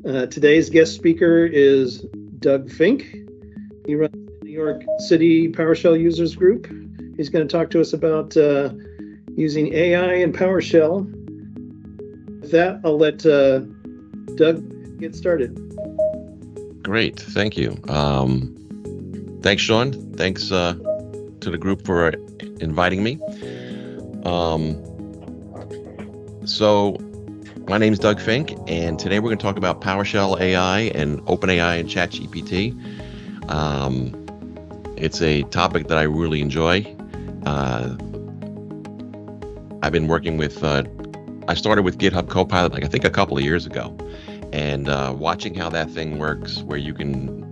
Today's guest speaker is Doug Fink. He runs the New York City PowerShell Users Group. He's going to talk to us about using AI and PowerShell. With that, I'll let Doug get started. Great, thank you. Thanks, Sean. Thanks to the group for inviting me. So my name is Doug Fink, and today we're going to talk about PowerShellAI and OpenAI and ChatGPT. It's a topic that I really enjoy. I've been working with, I started with GitHub Copilot, I think a couple of years ago, and watching how that thing works, where you can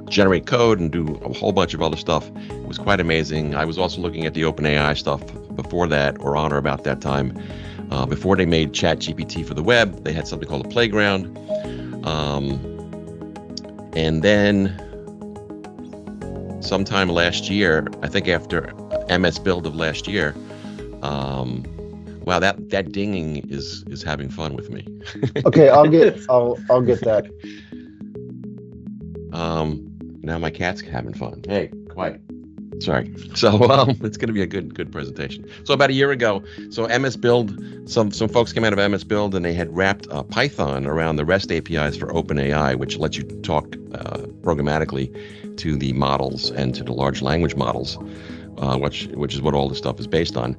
generate code and do a whole bunch of other stuff, was quite amazing. I was also looking at the OpenAI stuff before that, or on or about that time. Before they made ChatGPT for the web, they had something called a playground. And then sometime last year, I think after MS Build of last year, wow, that dinging is having fun with me. Okay, I'll get that. Now my cat's having fun. Hey, quiet. Sorry. So it's going to be a good presentation. So about a year ago, MS Build, some folks came out of MS Build and they had wrapped Python around the REST APIs for OpenAI, which lets you talk programmatically to the models and to the large language models, which is what all this stuff is based on.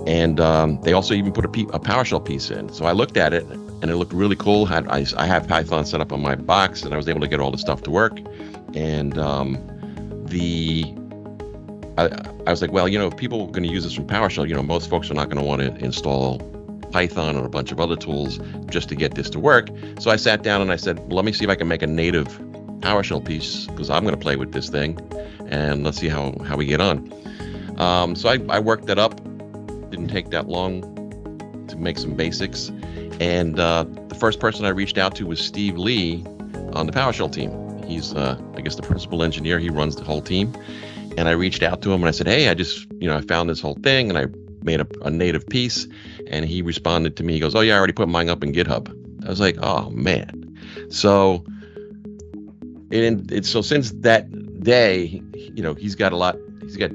And they also even put a PowerShell piece in. So I looked at it and it looked really cool. I have Python set up on my box, and I was able to get all the stuff to work. And I was like, well, if people are going to use this from PowerShell, most folks are not going to want to install Python or a bunch of other tools just to get this to work. So I sat down and I said, well, let me see if I can make a native PowerShell piece, because I'm going to play with this thing, and let's see how we get on. So I worked that up. Didn't take that long to make some basics. And the first person I reached out to was Steve Lee on the PowerShell team. He's, I guess, the principal engineer. He runs the whole team. And I reached out to him and I said, hey, I just, I found this whole thing and I made a native piece. And he responded to me. He goes, oh, yeah, I already put mine up in GitHub. I was like, oh, man. So so since that day, he's got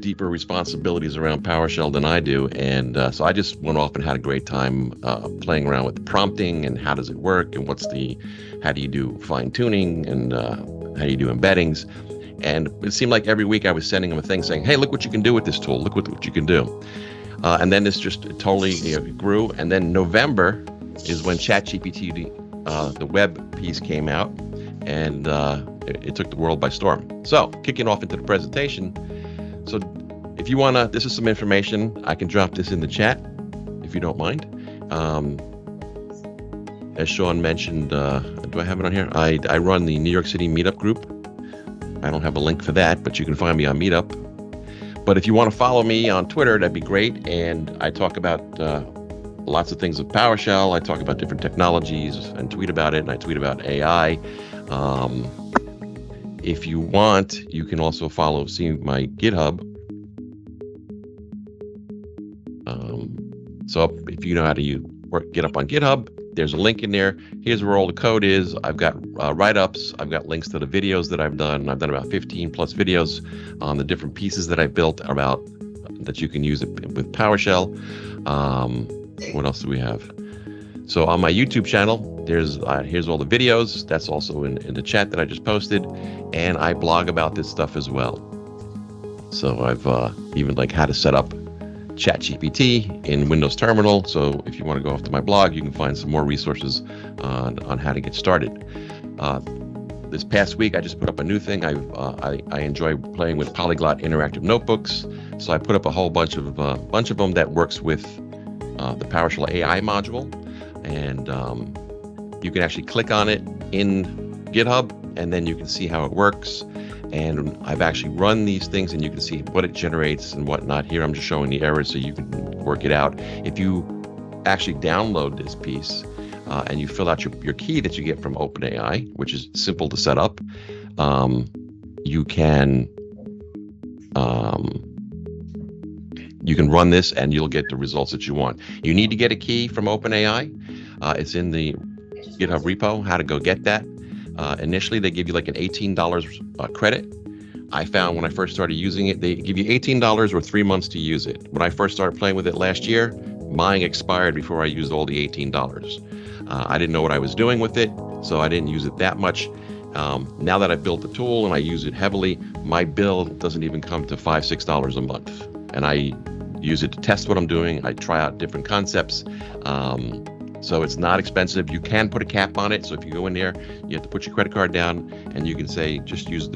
deeper responsibilities around PowerShell than I do. And so I just went off and had a great time playing around with the prompting and how does it work and how do you do fine tuning and how do you do embeddings. And it seemed like every week I was sending him a thing saying, hey, look what you can do with this tool. Look what you can do. And then this just totally grew. And then November is when ChatGPT, the web piece, came out, and it took the world by storm. So kicking off into the presentation. So if you want to, this is some information. I can drop this in the chat if you don't mind. As Sean mentioned, do I have it on here? I run the New York City meetup group. I don't have a link for that, but you can find me on Meetup. But if you want to follow me on Twitter, that'd be great. And I talk about lots of things with PowerShell. I talk about different technologies and tweet about it. And I tweet about AI. If you want, you can also see my GitHub. So if you know how to get up on GitHub, there's a link in there. Here's where all the code is. I've got write-ups. I've got links to the videos that I've done. I've done about 15 plus videos on the different pieces that I built that you can use it with PowerShell. What else do we have? So on my YouTube channel, here's all the videos. That's also in the chat that I just posted. And I blog about this stuff as well. So I've even how to set up ChatGPT in Windows Terminal. So if you want to go off to my blog, you can find some more resources on how to get started. This past week, I just put up a new thing. I enjoy playing with Polyglot interactive notebooks. So I put up a whole bunch of them that works with the PowerShellAI module. And you can actually click on it in GitHub, and then you can see how it works. And I've actually run these things, and you can see what it generates and whatnot. Here I'm just showing the errors so you can work it out. If you actually download this piece and you fill out your key that you get from OpenAI, which is simple to set up, you can run this and you'll get the results that you want. You need to get a key from OpenAI. It's in the GitHub repo, how to go get that. Initially, they give you like an $18 credit. I found when I first started using it, they give you $18 or 3 months to use it. When I first started playing with it last year, mine expired before I used all the $18. I didn't know what I was doing with it, so I didn't use it that much. Now that I've built the tool and I use it heavily, my bill doesn't even come to $5, $6 a month. And I use it to test what I'm doing. I try out different concepts. So it's not expensive. You can put a cap on it. So if you go in there, you have to put your credit card down and you can say, just use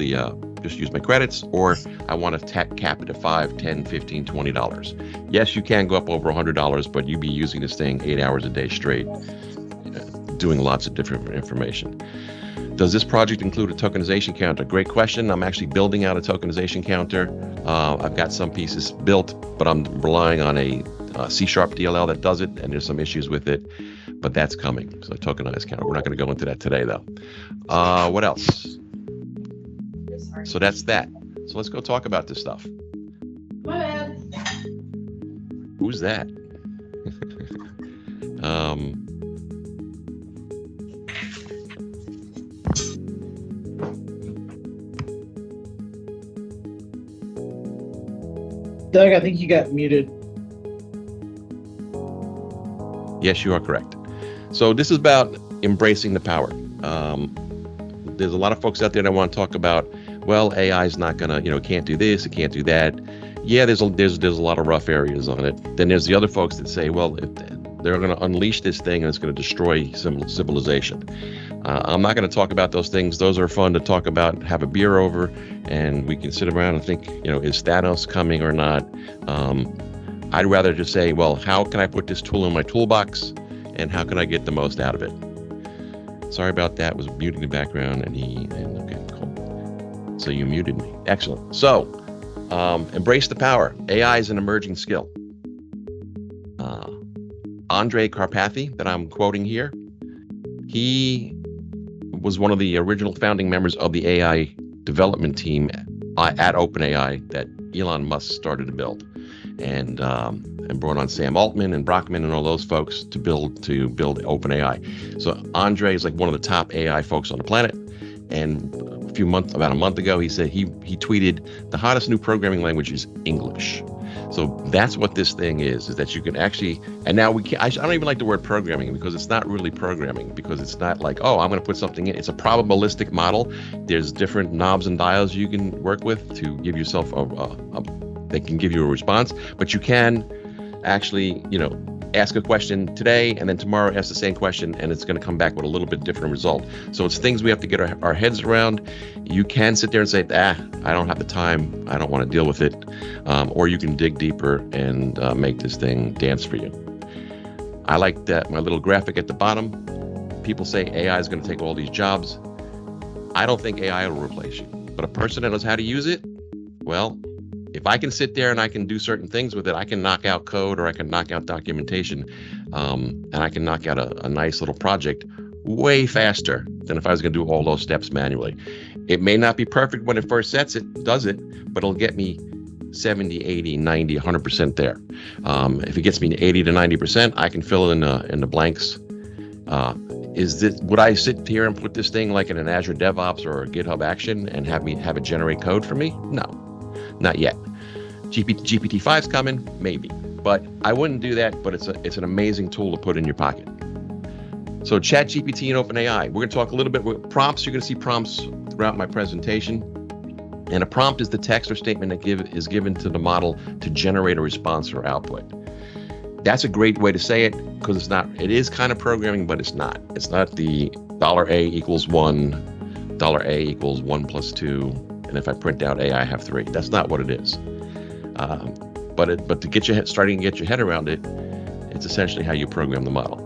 my credits, or I want to cap it to $5, $10, $15, $20. Yes, you can go up over $100, but you'd be using this thing 8 hours a day straight, doing lots of different information. Does this project include a tokenization counter? Great question. I'm actually building out a tokenization counter. I've got some pieces built, but I'm relying on a C# DLL that does it, and there's some issues with it, but that's coming. So tokenized counter. We're not going to go into that today, though. What else? So that's that. So let's go talk about this stuff. My bad. Who's that? Doug, I think you got muted. Yes, you are correct. So this is about embracing the power. There's a lot of folks out there that want to talk about, well, AI is not gonna, can't do this, it can't do that. Yeah, there's a lot of rough areas on it. Then there's the other folks that say, well, they're going to unleash this thing and it's going to destroy civilization. I'm not going to talk about those things. Those are fun to talk about, have a beer over, and we can sit around and think, is Thanos coming or not? I'd rather just say, well, how can I put this tool in my toolbox, and how can I get the most out of it? Sorry about that. Was muting the background, and okay, cool. So you muted me. Excellent. So embrace the power. AI is an emerging skill. Andrej Karpathy, that I'm quoting here, he was one of the original founding members of the AI development team at OpenAI that Elon Musk started to build, and brought on Sam Altman and Brockman and all those folks to build OpenAI. So Andrej is like one of the top AI folks on the planet. And about a month ago, he said he tweeted, the hottest new programming language is English. So that's what this thing is that you can actually, and now I don't even like the word programming, because it's not really programming, because it's not like, oh, I'm going to put something in. It's a probabilistic model. There's different knobs and dials you can work with to give yourself they can give you a response, but you can actually, ask a question today and then tomorrow ask the same question, and it's going to come back with a little bit different result. So it's things we have to get our heads around. You can sit there and say, I don't have the time, I don't want to deal with it, or you can dig deeper and make this thing dance for you. I like that my little graphic at the bottom. People say AI is going to take all these jobs. I don't think AI will replace you, but a person that knows how to use it, well, if I can sit there and I can do certain things with it, I can knock out code, or I can knock out documentation, and I can knock out a nice little project way faster than if I was going to do all those steps manually. It may not be perfect when it first does it, but it'll get me 70, 80, 90, 100% there. If it gets me 80 to 90%, I can fill in the blanks. Would I sit here and put this thing like in an Azure DevOps or a GitHub Action and have it generate code for me? No. Not yet. GPT-5's coming, maybe, but I wouldn't do that. But it's an amazing tool to put in your pocket. So ChatGPT and OpenAI. We're going to talk a little bit with prompts. You're going to see prompts throughout my presentation. And a prompt is the text or statement that is given to the model to generate a response or output. That's a great way to say it, because it is kind of programming, but it's not. It's not the $A equals 1, $A equals 1 plus 2. And if I print out A, I have 3. That's not what it is. But to get your head around it, it's essentially how you program the model.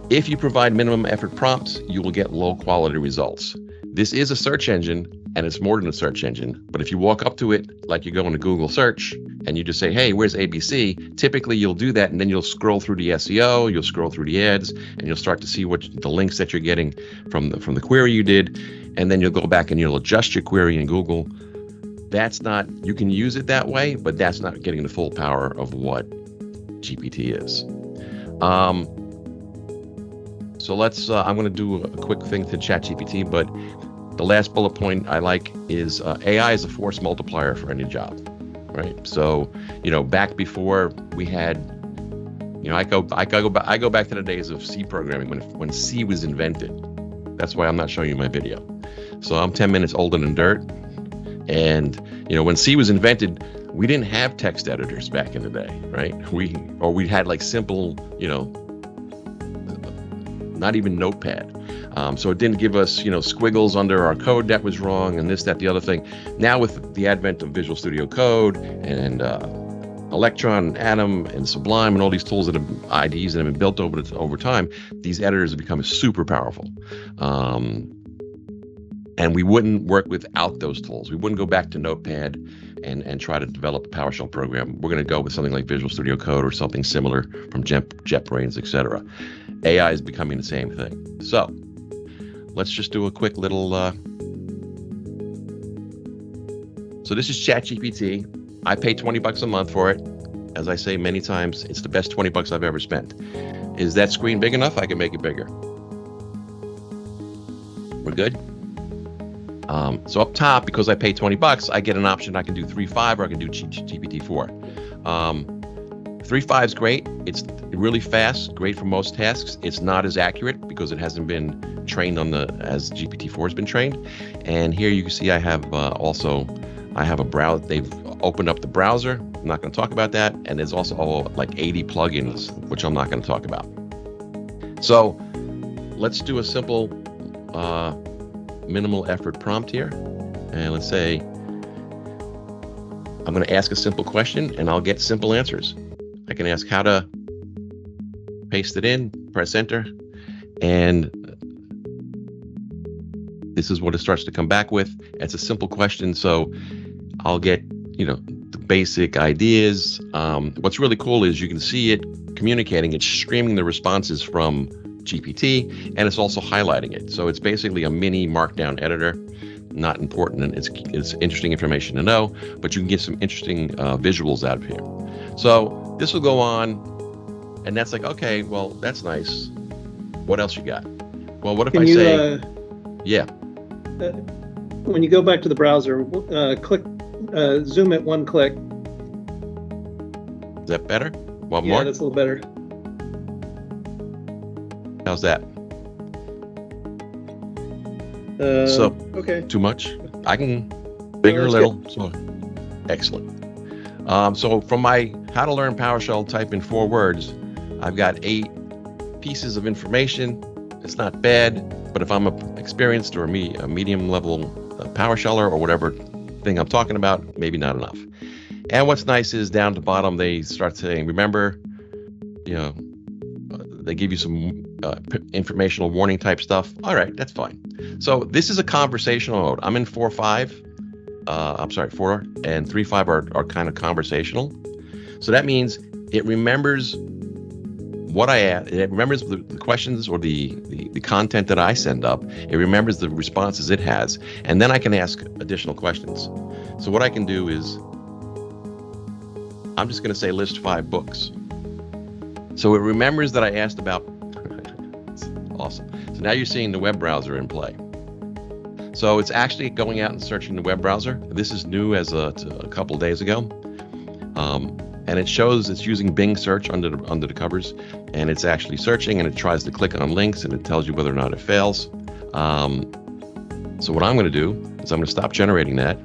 If you provide minimum effort prompts, you will get low quality results. This is a search engine, and it's more than a search engine. But if you walk up to it like you go into Google search and you just say, hey, where's ABC? Typically you'll do that, and then you'll scroll through the SEO, you'll scroll through the ads, and you'll start to see what the links that you're getting from the query you did. And then you'll go back and you'll adjust your query in Google. You can use it that way, but that's not getting the full power of what GPT is. So let's, I'm going to do a quick thing to ChatGPT, but the last bullet point I like is AI is a force multiplier for any job, right? So, back before we had, I go back to the days of C programming when C was invented. That's why I'm not showing you my video. So I'm 10 minutes older than dirt. And, when C was invented, we didn't have text editors back in the day, right? We had like simple, not even Notepad. So it didn't give us, squiggles under our code that was wrong and this, that, the other thing. Now with the advent of Visual Studio Code and Electron, and Atom, and Sublime, and all these tools that have IDEs that have been built over time, these editors have become super powerful. And we wouldn't work without those tools. We wouldn't go back to Notepad and try to develop a PowerShell program. We're going to go with something like Visual Studio Code or something similar from JetBrains, etc. AI is becoming the same thing. So let's just do a quick little. So this is ChatGPT. I pay $20 a month for it. As I say many times, it's the best $20 I've ever spent. Is that screen big enough? I can make it bigger. We're good. So up top, because I pay $20, I get an option. I can do 3.5 or I can do GPT-4. 3.5 is great. It's really fast, great for most tasks. It's not as accurate because it hasn't been trained as GPT-4 has been trained. And here you can see I have a browser. They've opened up the browser. I'm not going to talk about that. And there's also like 80 plugins, which I'm not going to talk about. So let's do a simple minimal effort prompt here. And let's say I'm going to ask a simple question and I'll get simple answers. I can ask how to paste it in, press enter, and this is what it starts to come back with. It's a simple question, so I'll get, the basic ideas. What's really cool is you can see it communicating. It's streaming the responses from GPT, and it's also highlighting it. So it's basically a mini markdown editor. Not important, and it's interesting information to know, but you can get some interesting visuals out of here. So this will go on, and that's like, okay, well, that's nice. What else you got? Well, what if I say, yeah. When you go back to the browser, click, zoom it one click. Is that better? One more? Yeah, that's a little better. How's that? So okay. Too much? I can bigger a little. Good. So excellent. So from my how to learn PowerShell type in 4 words, I've got 8 pieces of information. It's not bad, but if I'm a experienced or a medium level PowerSheller or whatever thing I'm talking about, maybe not enough. And what's nice is down at the bottom, they start saying, remember, they give you some informational warning type stuff. All right, that's fine. So this is a conversational mode. I'm in 4.5. 4 and 3.5 are kind of conversational. So that means it remembers what I add. It remembers the questions or the content that I send up. It remembers the responses it has, and then I can ask additional questions. So what I can do is, I'm just going to say list 5 books. So it remembers that I asked about. It's awesome. So now you're seeing the web browser in play. So it's actually going out and searching the web browser. This is new as a couple of days ago. And it shows it's using Bing search under the covers, and it's actually searching, and it tries to click on links, and it tells you whether or not it fails. So what I'm going to do is I'm going to stop generating that.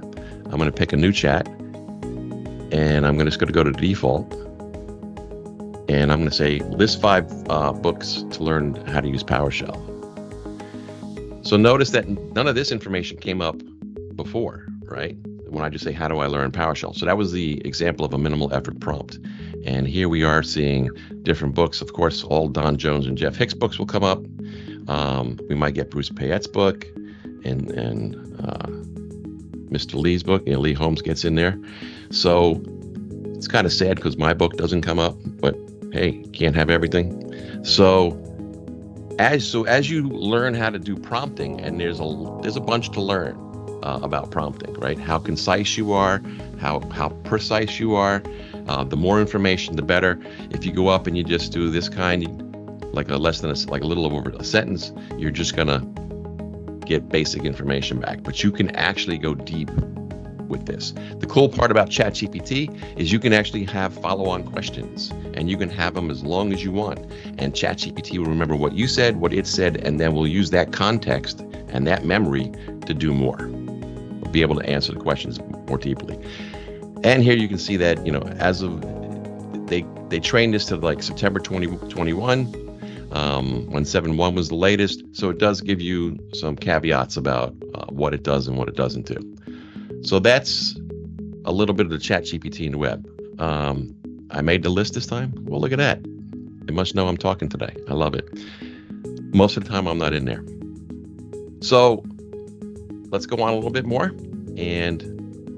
I'm going to pick a new chat, and I'm just going to go to default, and I'm going to say list 5 books to learn how to use PowerShell. So notice that none of this information came up before, right? When I just say, how do I learn PowerShell? So that was the example of a minimal effort prompt. And here we are seeing different books. Of course, all Don Jones and Jeff Hicks books will come up. We might get Bruce Payette's book and Mr. Lee's book. Lee Holmes gets in there. So it's kind of sad because my book doesn't come up, but hey, can't have everything. So as you learn how to do prompting, and there's a bunch to learn about prompting, right? How concise you are, how precise you are. The more information, the better. If you go up and you just do this kind, like a little over a sentence, you're just gonna get basic information back. But you can actually go deep with this. The cool part about ChatGPT is you can actually have follow-on questions, and you can have them as long as you want. And ChatGPT will remember what you said, what it said, and then we'll use that context and that memory to do more. We'll be able to answer the questions more deeply. And here you can see that, as of they trained this to like September 2021, when 7.1 was the latest. So it does give you some caveats about what it does and what it doesn't do. So that's a little bit of the ChatGPT in the web. I made the list this time. Well, look at that. It must know I'm talking today. I love it. Most of the time I'm not in there. So let's go on a little bit more. And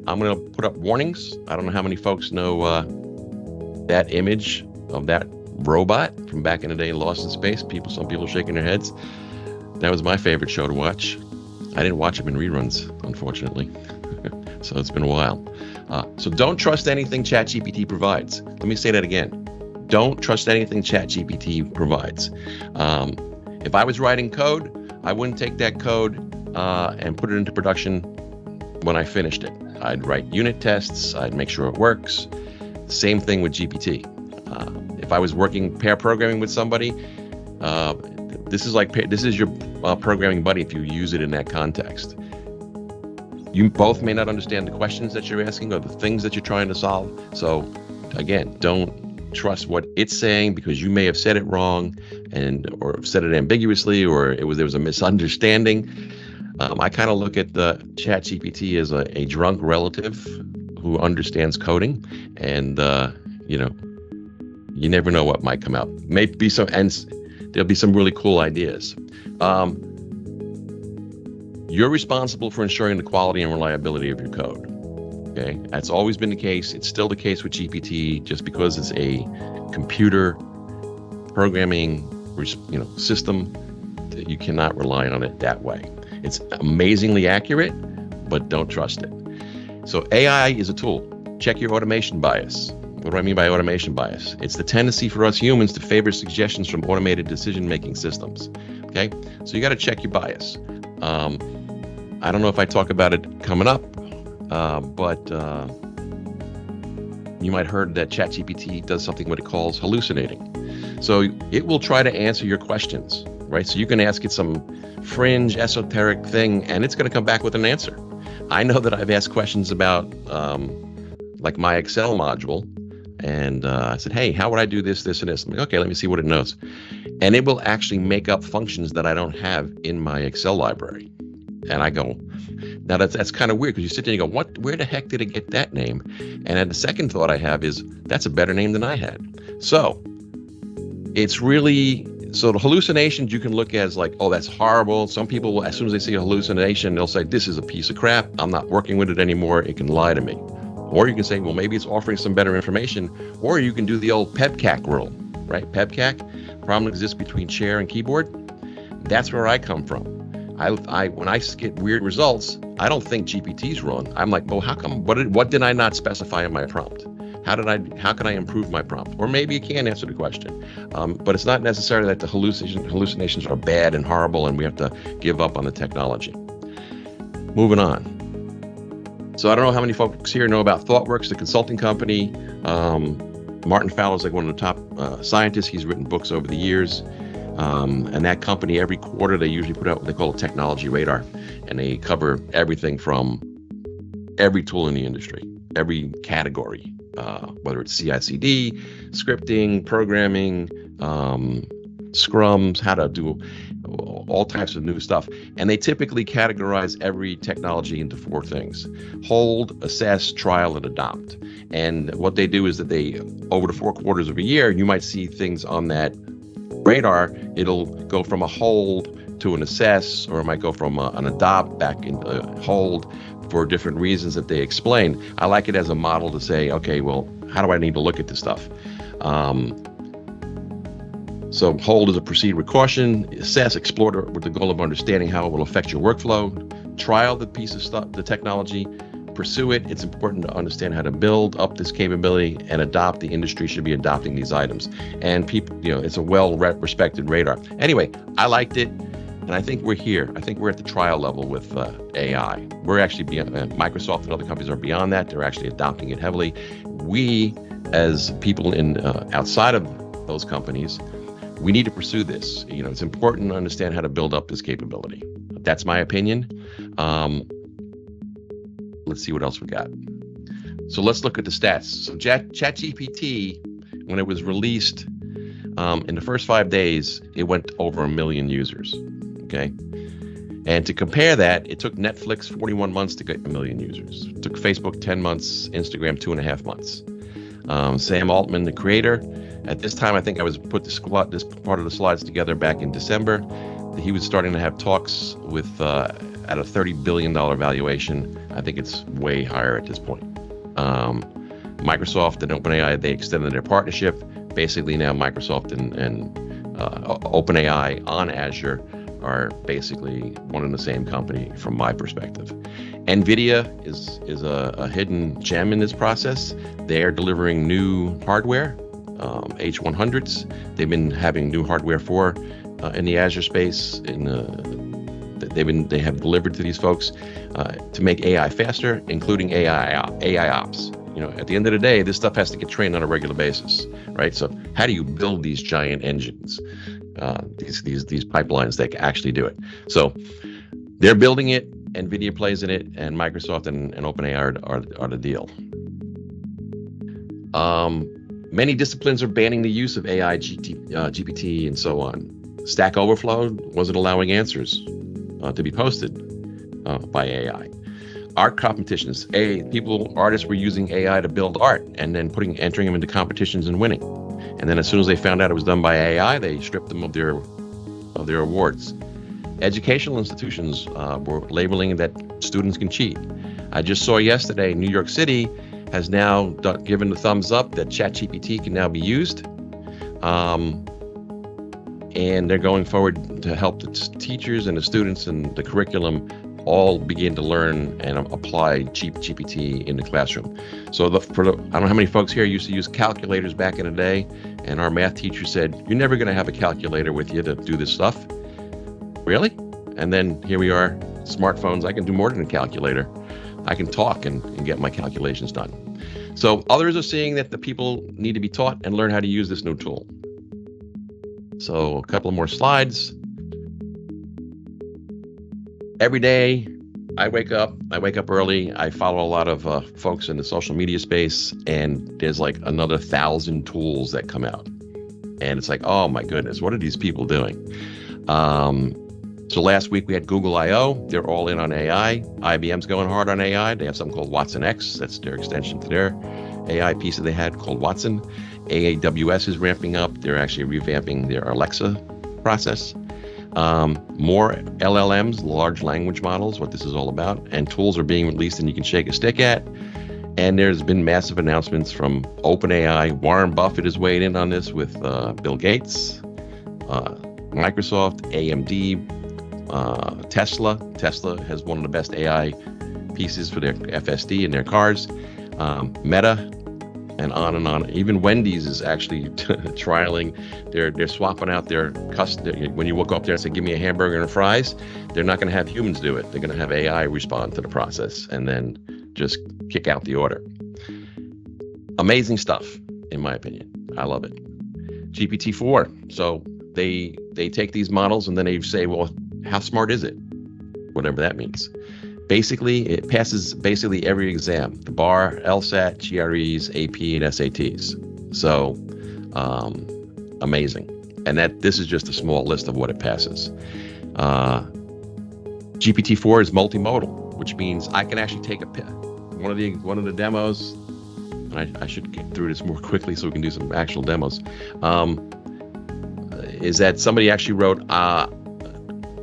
I'm going to put up warnings. I don't know how many folks know that image of that robot from back in the day, Lost in Space. Some people shaking their heads. That was my favorite show to watch. I didn't watch them in reruns, unfortunately. So it's been a while. So don't trust anything ChatGPT provides. Let me say that again. Don't trust anything ChatGPT provides. If I was writing code, I wouldn't take that code and put it into production when I finished it. I'd write unit tests. I'd make sure it works. Same thing with GPT. If I was working pair programming with somebody, this is your programming buddy if you use it in that context. You both may not understand the questions that you're asking or the things that you're trying to solve. So again, don't trust what it's saying because you may have said it wrong or said it ambiguously, or there was a misunderstanding. I kind of look at the ChatGPT as a drunk relative who understands coding, and you never know what might come out. Maybe there'll be some really cool ideas. You're responsible for ensuring the quality and reliability of your code. Okay, that's always been the case. It's still the case with GPT. Just because it's a computer programming, system, you cannot rely on it that way. It's amazingly accurate, but don't trust it. So AI is a tool. Check your automation bias. What do I mean by automation bias? It's the tendency for us humans to favor suggestions from automated decision-making systems. Okay, so you got to check your bias. I don't know if I talk about it coming up, but you might have heard that ChatGPT does something what it calls hallucinating. So it will try to answer your questions, right? So you can ask it some fringe esoteric thing and it's going to come back with an answer. I know that I've asked questions about like my Excel module, and I said, hey, how would I do this, this, and this? I'm like, okay, let me see what it knows. And it will actually make up functions that I don't have in my Excel library. And I go, now that's kind of weird, because you sit there and you go, where the heck did it get that name? And then the second thought I have is, that's a better name than I had. So it's really, so the hallucinations you can look at as like, oh, that's horrible. Some people will, as soon as they see a hallucination, they'll say, this is a piece of crap. I'm not working with it anymore. It can lie to me. Or you can say, well, maybe it's offering some better information. Or you can do the old PEBCAC rule, right? PEBCAC, problem exists between chair and keyboard. That's where I come from. When I get weird results, I don't think GPT's wrong. I'm like, well, how come? What did I not specify in my prompt? How can I improve my prompt? Or maybe you can answer the question. But it's not necessarily that the hallucinations are bad and horrible and we have to give up on the technology. Moving on. So I don't know how many folks here know about ThoughtWorks, the consulting company. Martin Fowler's like one of the top scientists. He's written books over the years. And that company, every quarter, they usually put out what they call a technology radar. And they cover everything from every tool in the industry, every category, whether it's CI/CD, scripting, programming, scrums, how to do all types of new stuff. And they typically categorize every technology into 4 things: hold, assess, trial, and adopt. And what they do is that they, over the 4 quarters of a year, you might see things on that radar. It'll go from a hold to an assess, or it might go from an adopt back into a hold for different reasons that they explain. I like it as a model to say, okay, well, how do I need to look at this stuff? So hold is a proceed with caution, assess, explore with the goal of understanding how it will affect your workflow, trial the piece of stuff, the technology, pursue it. It's important to understand how to build up this capability and adopt. The industry should be adopting these items. And people, it's a well-respected radar. Anyway, I liked it. And I think we're here. I think we're at the trial level with AI. We're actually beyond, Microsoft and other companies are beyond that. They're actually adopting it heavily. We, as people in outside of those companies, we need to pursue this. It's important to understand how to build up this capability. That's my opinion. Let's see what else we got. So let's look at the stats. So ChatGPT, when it was released, in the first 5 days, it went over 1 million users. Okay. And to compare that, it took Netflix 41 months to get 1 million users. It took Facebook 10 months, Instagram 2.5 months. Sam Altman, the creator, at this time, I think I was put this part of the slides together back in December. He was starting to have talks with at a $30 billion valuation. I think it's way higher at this point. Microsoft and OpenAI, they extended their partnership. Basically now Microsoft and OpenAI on Azure are basically one and the same company from my perspective. NVIDIA is a hidden gem in this process. They are delivering new hardware, H100s. They've been having new hardware in the Azure space. They have delivered to these folks to make AI faster, including AI ops. At the end of the day, this stuff has to get trained on a regular basis, right? So how do you build these giant engines, these pipelines that actually do it? So they're building it, NVIDIA plays in it, and Microsoft and OpenAI are the deal. Many disciplines are banning the use of AI, GPT, and so on. Stack Overflow wasn't allowing answers to be posted by AI. Art competitions. Artists were using AI to build art and then entering them into competitions and winning. And then as soon as they found out it was done by AI, they stripped them of their awards. Educational institutions were labeling that students can cheat. I just saw yesterday New York City has now given the thumbs up that ChatGPT can now be used. And they're going forward to help the teachers and the students and the curriculum all begin to learn and apply GPT in the classroom. So I don't know how many folks here used to use calculators back in the day, and our math teacher said, "You're never going to have a calculator with you to do this stuff." Really? And then here we are, smartphones. I can do more than a calculator. I can talk and get my calculations done. So others are seeing that the people need to be taught and learn how to use this new tool. So a couple of more slides. Every day I wake up early. I follow a lot of folks in the social media space, and there's like another 1,000 tools that come out. And it's like, oh my goodness, what are these people doing? So last week we had Google I/O. They're all in on AI. IBM's going hard on AI. They have something called Watson X. That's their extension to their AI piece that they had called Watson. AWS is ramping up. They're actually revamping their Alexa process. More LLMs, large language models, what this is all about, and tools are being released and you can shake a stick at. And there's been massive announcements from OpenAI. Warren Buffett is weighed in on this with Bill Gates, Microsoft, AMD, Tesla. Tesla has one of the best AI pieces for their FSD in their cars. Meta, and on and on. Even Wendy's is actually trialing. They're swapping out their when you walk up there and say, "Give me a hamburger and fries," they're not going to have humans do it. They're going to have AI respond to the process and then just kick out the order. Amazing stuff, in my opinion. I love it. GPT-4. So they take these models and then they say, well, how smart is it? Whatever that means. Basically, it passes basically every exam: the bar, LSAT, GREs, AP, and SATs. So amazing. And this is just a small list of what it passes. GPT-4 is multimodal, which means I can actually take one of the demos. And I should get through this more quickly so we can do some actual demos. Is that somebody actually wrote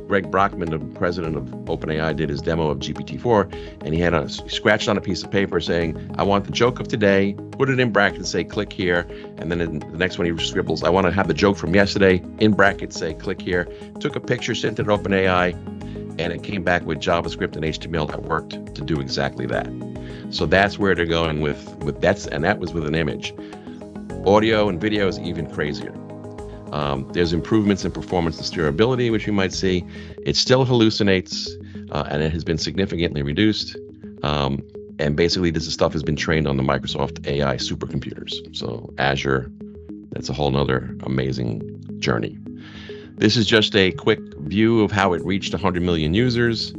Greg Brockman, the president of OpenAI, did his demo of GPT-4, and he scratched on a piece of paper saying, "I want the joke of today," put it in brackets, say, "click here," and then in the next one he scribbles, "I want to have the joke from yesterday," in brackets, say, "click here." Took a picture, sent it to OpenAI, and it came back with JavaScript and HTML that worked to do exactly that. So that's where they're going with that's, and that was with an image. Audio and video is even crazier. There's improvements in performance and steerability, which you might see. It still hallucinates, and it has been significantly reduced. And basically, this stuff has been trained on the Microsoft AI supercomputers. So Azure, that's a whole nother amazing journey. This is just a quick view of how it reached 100 million users.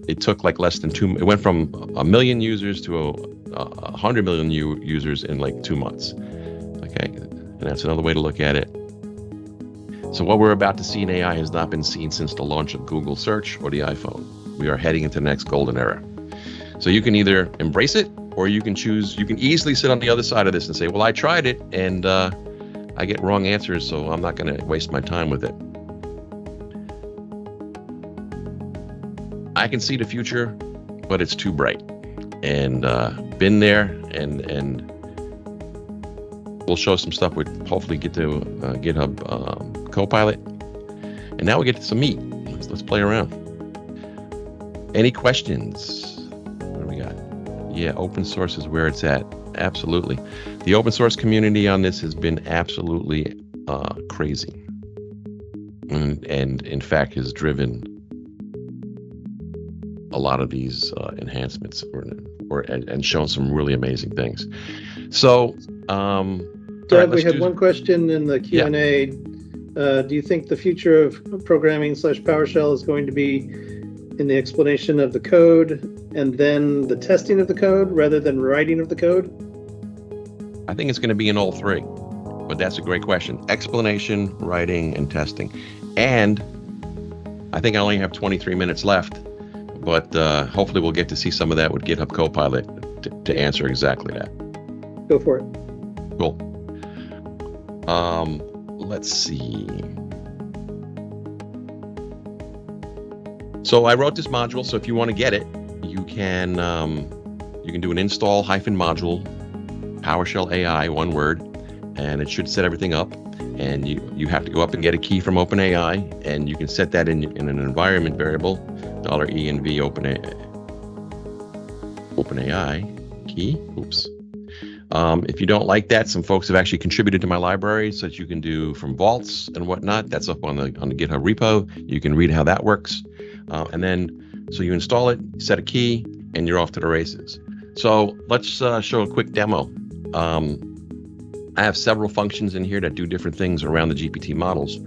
It took like less than it went from 1 million users to 100 million users in like 2 months. Okay, and that's another way to look at it. So what we're about to see in AI has not been seen since the launch of Google Search or the iPhone. We are heading into the next golden era. So you can either embrace it, or you can choose. You can easily sit on the other side of this and say, well, I tried it and I get wrong answers, so I'm not going to waste my time with it. I can see the future, but it's too bright. And been there, and we'll show some stuff. We hopefully get to GitHub Copilot. And now we get to some meat. Let's play around. Any questions? What do we got? Yeah, open source is where it's at. Absolutely. The open source community on this has been absolutely crazy. And in fact has driven a lot of these enhancements and shown some really amazing things. So, Doug, we had one question in the Q&A. Do you think the future of programming / PowerShell is going to be in the explanation of the code and then the testing of the code rather than writing of the code? I think it's going to be in all three, but that's a great question. Explanation, writing, and testing. And I think I only have 23 minutes left, but hopefully we'll get to see some of that with GitHub Copilot to answer exactly that. Go for it. Cool. Let's see. So I wrote this module, so if you want to get it, you can do an install -module PowerShellAI, one word, and it should set everything up. And you have to go up and get a key from OpenAI, and you can set that in an environment variable, $env OpenAI key. Oops. If you don't like that, some folks have actually contributed to my library so that you can do from vaults and whatnot. That's up on the GitHub repo. You can read how that works. And then, so you install it, set a key, and you're off to the races. So let's show a quick demo. I have several functions in here that do different things around the GPT models.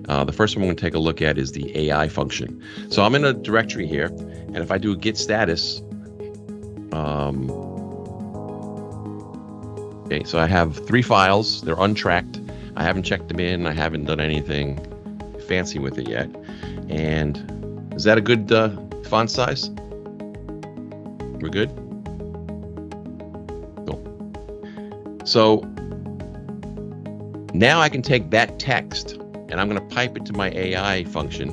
The first one we're going to take a look at is the AI function. So I'm in a directory here, and if I do a git status, okay, so I have 3 files. They're untracked. I haven't checked them in. I haven't done anything fancy with it yet. And is that a good font size? We're good? Cool. So now I can take that text and I'm going to pipe it to my AI function,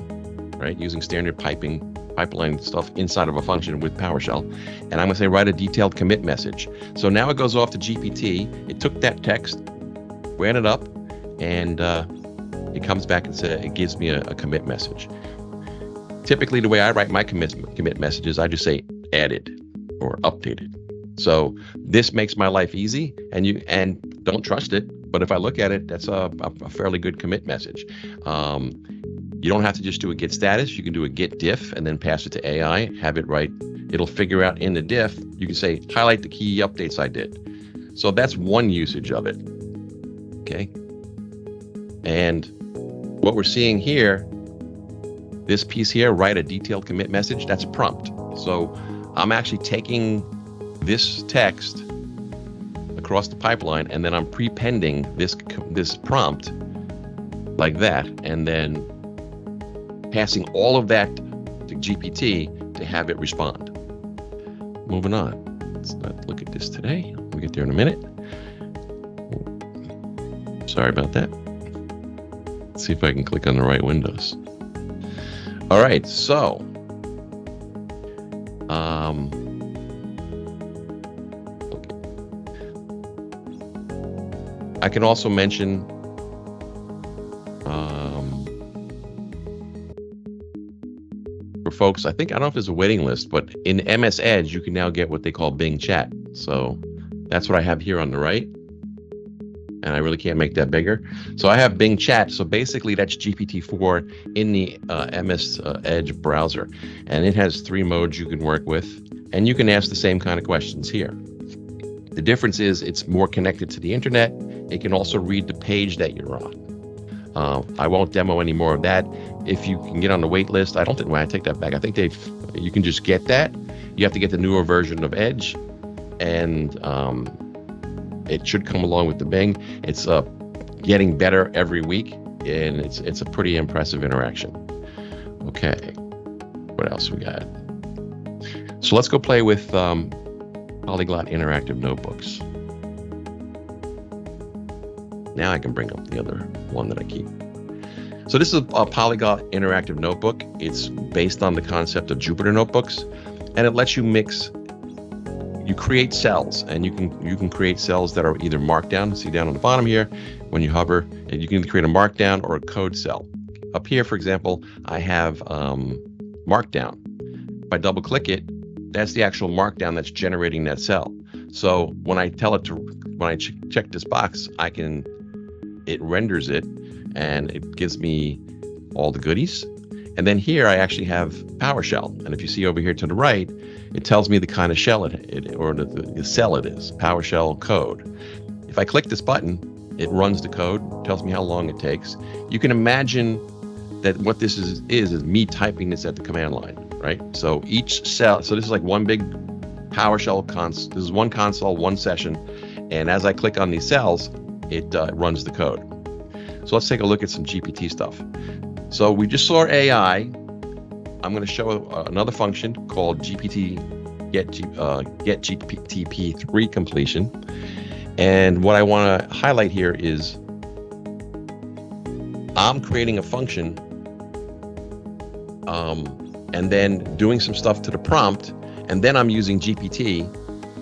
right? Using standard pipeline stuff inside of a function with PowerShell. And I'm going to say, write a detailed commit message. So now it goes off to GPT. It took that text, ran it up, and it comes back and it gives me a commit message. Typically, the way I write my commit messages, I just say added or updated. So this makes my life easy, and don't trust it. But if I look at it, that's a fairly good commit message. You don't have to just do a git status. You can do a git diff and then pass it to AI, have it write. It'll figure out in the diff. You can say, highlight the key updates I did. So that's one usage of it. Okay. And what we're seeing here, this piece here, write a detailed commit message, that's a prompt. So I'm actually taking this text across the pipeline, and then I'm prepending this prompt like that, and then passing all of that to GPT to have it respond. Moving on. Let's not look at this today. We'll get there in a minute. Sorry about that. Let's see if I can click on the right windows. All right, so I can also mention for folks. I don't know if there's a waiting list, but in MS Edge, you can now get what they call Bing Chat. So that's what I have here on the right. And I really can't make that bigger. So I have Bing Chat. So basically that's GPT-4 in the MS Edge browser. And it has 3 modes you can work with. And you can ask the same kind of questions here. The difference is it's more connected to the internet. It can also read the page that you're on. I won't demo any more of that. If you can get on the wait list, I don't think, well, I take that back. I think you can just get that. You have to get the newer version of Edge. And it should come along with the Bing. It's getting better every week, and it's a pretty impressive interaction. Okay, what else we got? So let's go play with Polyglot Interactive Notebooks. Now I can bring up the other one that I keep. So this is a Polyglot Interactive Notebook. It's based on the concept of Jupyter Notebooks, and it lets you mix. You create cells, and you can create cells that are either marked down. See down on the bottom here, when you hover, and you can create a markdown or a code cell. Up here, for example, I have markdown. If I double click it, that's the actual markdown that's generating that cell. So when I tell it to, when I check this box, it renders it, and it gives me all the goodies. And then here I actually have PowerShell. And if you see over here to the right, it tells me the kind of shell or the cell it is, PowerShell code. If I click this button, it runs the code, tells me how long it takes. You can imagine that what this is me typing this at the command line, right? So each cell, so this is like one big PowerShell console. This is one console, one session. And as I click on these cells, it runs the code. So let's take a look at some GPT stuff. So we just saw AI. I'm going to show another function called get GPT-3 completion. And what I want to highlight here is I'm creating a function and then doing some stuff to the prompt, and then I'm using GPT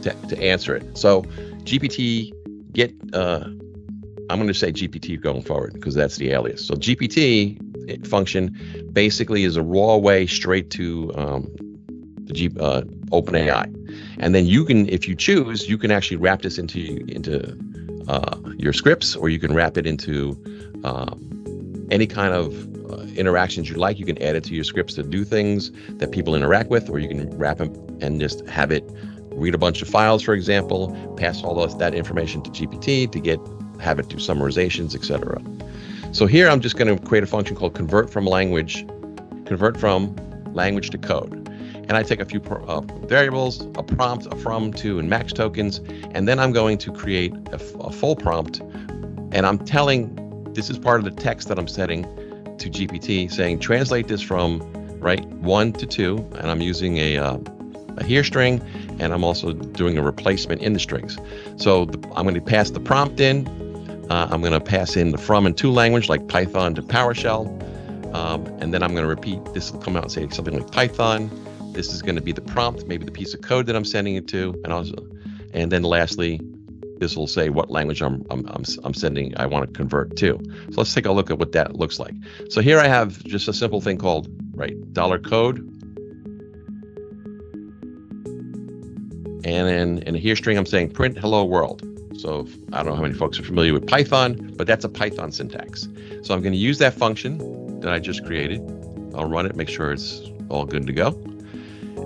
to answer it. So GPT I'm going to say GPT going forward because that's the alias. So GPT function basically is a raw way straight to OpenAI, and then you can, if you choose, you can actually wrap this into your scripts, or you can wrap it into any kind of interactions you like. You can add it to your scripts to do things that people interact with, or you can wrap them and just have it read a bunch of files, for example, pass all that information to GPT to have it do summarizations, etc. So here I'm just going to create a function called convert from language to code. And I take a few variables, a prompt, a from, to, and max tokens, and then I'm going to create a full prompt. And I'm telling, this is part of the text that I'm setting to GPT, saying translate this from 1 to 2, and I'm using a here string, and I'm also doing a replacement in the strings. So I'm going to pass the prompt in. I'm going to pass in the from and to language, like Python to PowerShell. And then I'm going to repeat. This will come out and say something like Python. This is going to be the prompt, maybe the piece of code that I'm sending it to. And then lastly, this will say what language I'm sending, I want to convert to. So let's take a look at what that looks like. So here I have just a simple thing called $code. And then in a here string, I'm saying print hello world. So I don't know how many folks are familiar with Python, but that's a Python syntax. So I'm going to use that function that I just created. I'll run it, make sure it's all good to go.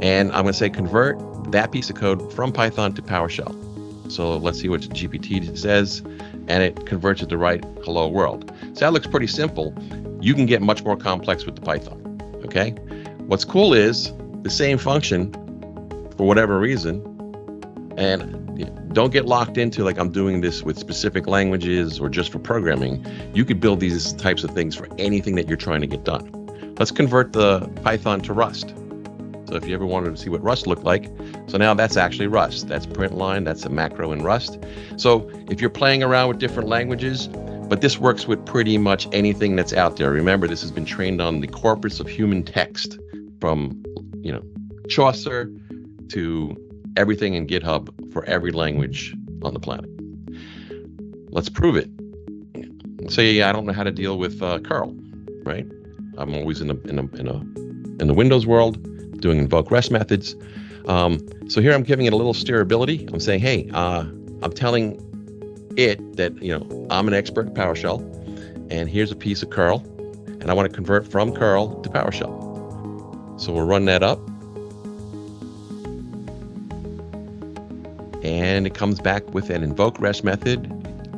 And I'm going to say convert that piece of code from Python to PowerShell. So let's see what GPT says, and it converts it to write hello world. So that looks pretty simple. You can get much more complex with the Python, okay? What's cool is the same function, for whatever reason, and don't get locked into like I'm doing this with specific languages or just for programming. You could build these types of things for anything that you're trying to get done. Let's convert the Python to Rust. So if you ever wanted to see what Rust looked like, so now that's actually Rust. That's print line, that's a macro in Rust. So if you're playing around with different languages, but this works with pretty much anything that's out there. Remember, this has been trained on the corpus of human text, from Chaucer to everything in GitHub for every language on the planet. Let's prove it. Say I don't know how to deal with curl, right? I'm always in a in the Windows world, doing invoke REST methods. So here I'm giving it a little steerability. I'm saying, hey, I'm telling it that, I'm an expert in PowerShell, and here's a piece of curl, and I want to convert from curl to PowerShell. So we'll run that up. And it comes back with an invoke REST method,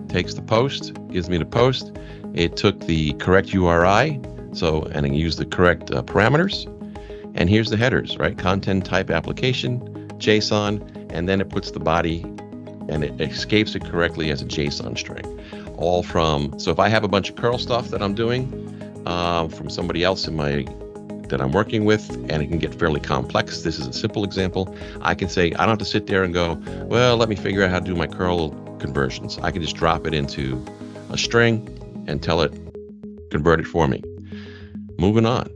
takes the post, gives me the post. It took the correct URI, and it used the correct parameters. And here's the headers, right? Content type application, JSON, and then it puts the body and it escapes it correctly as a JSON string. So if I have a bunch of curl stuff that I'm doing from somebody else that I'm working with, and it can get fairly complex. This is a simple example. I can say, I don't have to sit there and go, well, let me figure out how to do my curl conversions. I can just drop it into a string and tell it, convert it for me. Moving on.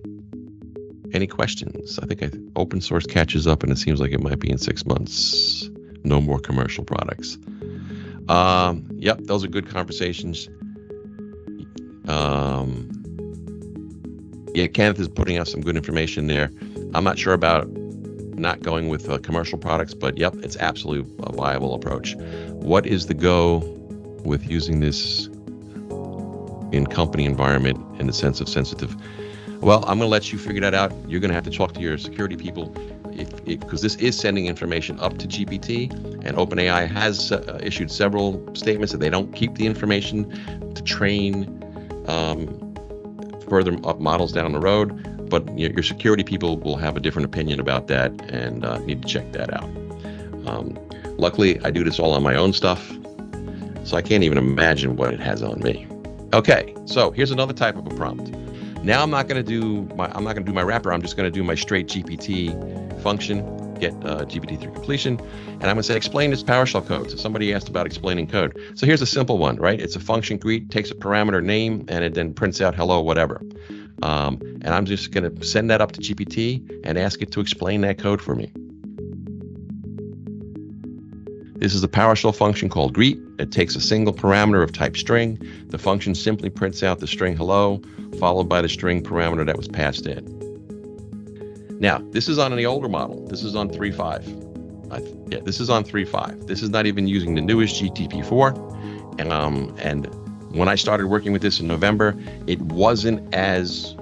Any questions? I think open source catches up, and it seems like it might be in 6 months. No more commercial products. Yep, those are good conversations. Yeah, Kenneth is putting out some good information there. I'm not sure about not going with commercial products, but yep, it's absolutely a viable approach. What is the go with using this in company environment in the sense of sensitive? Well, I'm going to let you figure that out. You're going to have to talk to your security people because this is sending information up to GPT, and OpenAI has issued several statements that they don't keep the information to train further models down the road, but your security people will have a different opinion about that and need to check that out. Luckily, I do this all on my own stuff, so I can't even imagine what it has on me. Okay, so here's another type of a prompt. Now I'm not going to do my wrapper. I'm just going to do my straight GPT function, get GPT through completion, and I'm going to say explain this PowerShell code. So somebody asked about explaining code. So here's a simple one, right? It's a function greet, takes a parameter name, and it then prints out hello whatever. And I'm just going to send that up to GPT and ask it to explain that code for me. This is a PowerShell function called greet. It takes a single parameter of type string. The function simply prints out the string hello, followed by the string parameter that was passed in. Now, this is on the older model. This is on 3.5. Yeah, this is on 3.5. This is not even using the newest GTP4. And when I started working with this in November, it wasn't as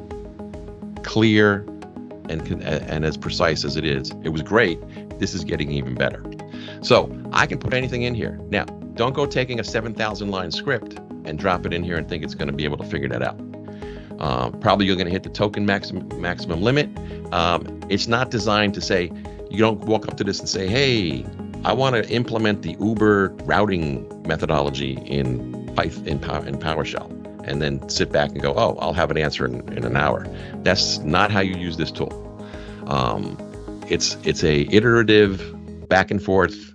clear and as precise as it is. It was great. This is getting even better. So I can put anything in here. Now, don't go taking a 7,000 line script and drop it in here and think it's going to be able to figure that out. Probably you're going to hit the token maximum limit. It's not designed to say, you don't walk up to this and say, hey, I want to implement the Uber routing methodology in PowerShell, and then sit back and go, oh, I'll have an answer in an hour. That's not how you use this tool. It's a iterative back and forth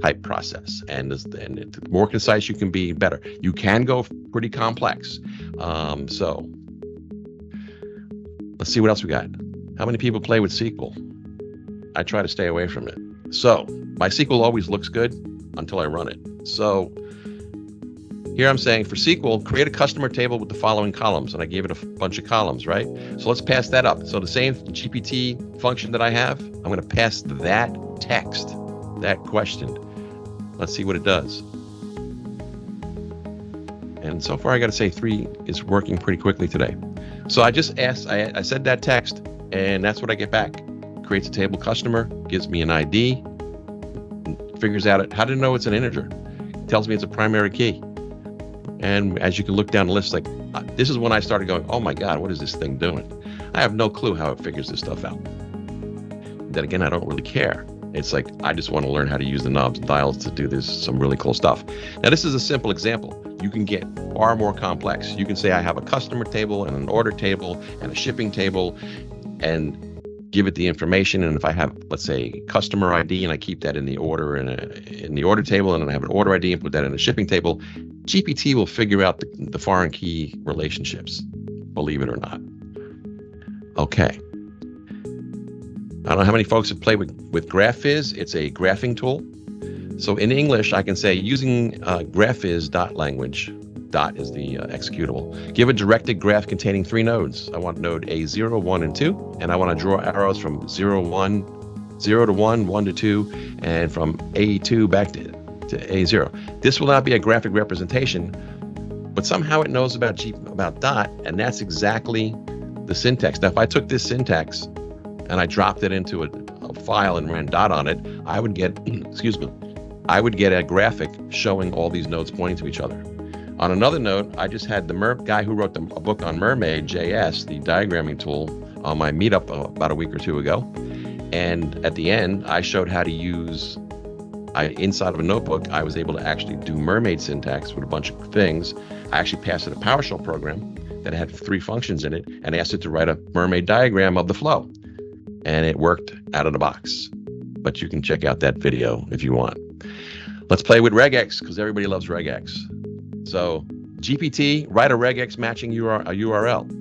type process, and the more concise you can be, better. You can go pretty complex. So let's see what else we got. How many people play with SQL? I try to stay away from it. So my SQL always looks good until I run it. So here I'm saying for SQL, create a customer table with the following columns, and I gave it a bunch of columns, right? So let's pass that up. So the same GPT function that I have, I'm going to pass that text, that question. Let's see what it does. And so far, I got to say 3 is working pretty quickly today. So I just asked, I said that text, and that's what I get back. Creates a table customer, gives me an ID, figures out how to know it's an integer. Tells me it's a primary key. And as you can look down the list, like this is when I started going, oh my God, what is this thing doing? I have no clue how it figures this stuff out. Then again, I don't really care. It's like, I just want to learn how to use the knobs and dials to do some really cool stuff. Now, this is a simple example. You can get far more complex. You can say, I have a customer table and an order table and a shipping table, and give it the information. And if I have, let's say, customer ID, and I keep that in the order in the order table, and then I have an order ID and put that in a shipping table, GPT will figure out the foreign key relationships, believe it or not. Okay. I don't know how many folks have played with GraphViz. It's a graphing tool. So in English, I can say using GraphViz.language, dot is the executable. Give a directed graph containing 3 nodes. I want node A0, 1, and 2, and I want to draw arrows from 0 to 1, 1 to 2, and from A2 back to A0. This will not be a graphic representation, but somehow it knows about dot, and that's exactly the syntax. Now, if I took this syntax and I dropped it into a file and ran dot on it, I would get, I would get a graphic showing all these nodes pointing to each other. On another note, I just had the guy who wrote a book on Mermaid.js, the diagramming tool, on my meetup about a week or 2 ago. And at the end, I showed how to use, inside of a notebook, I was able to actually do mermaid syntax with a bunch of things. I actually passed it a PowerShell program that had 3 functions in it and asked it to write a mermaid diagram of the flow. And it worked out of the box. But you can check out that video if you want. Let's play with regex, because everybody loves regex. So GPT, write a regex matching URL.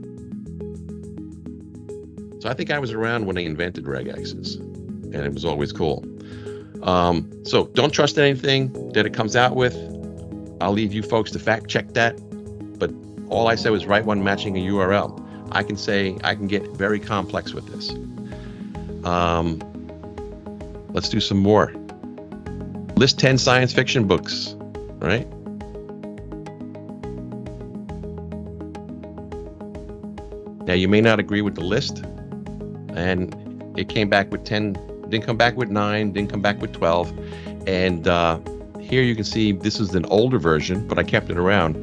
So I think I was around when they invented regexes, and it was always cool. So don't trust anything that it comes out with. I'll leave you folks to fact check that. But all I said was write one matching a URL. I can say I can get very complex with this. Let's do some more. List 10 science fiction books, right? Now you may not agree with the list, and it came back with 10, didn't come back with 9, didn't come back with 12. And here you can see this is an older version, but I kept it around.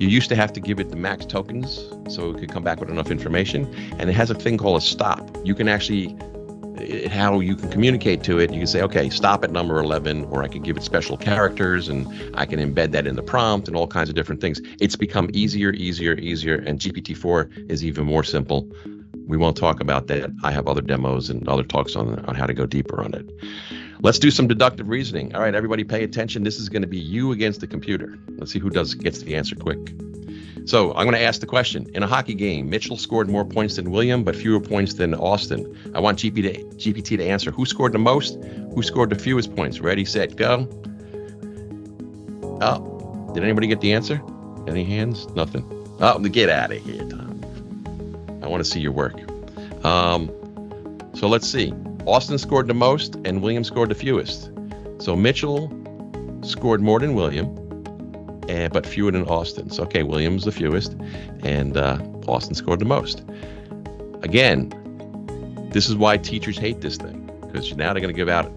You used to have to give it the max tokens so it could come back with enough information. And it has a thing called a stop. You can actually, how you can communicate to it, you can say, okay, stop at number 11, or I can give it special characters and I can embed that in the prompt and all kinds of different things. It's become easier, and GPT-4 is even more simple. We won't talk about that. I have other demos and other talks on how to go deeper on it. Let's do some deductive reasoning. All right, everybody pay attention. This is going to be you against the computer. Let's see who gets the answer quick. So I'm going to ask the question. In a hockey game, Mitchell scored more points than William, but fewer points than Austin. I want GPT to answer who scored the most, who scored the fewest points. Ready, set, go. Oh, did anybody get the answer? Any hands? Nothing. Oh, get out of here, Tom. I want to see your work. So let's see. Austin scored the most and William scored the fewest. So Mitchell scored more than William, but fewer than Austin. So, okay, William's the fewest and Austin scored the most. Again, this is why teachers hate this thing, because now they're going to give out,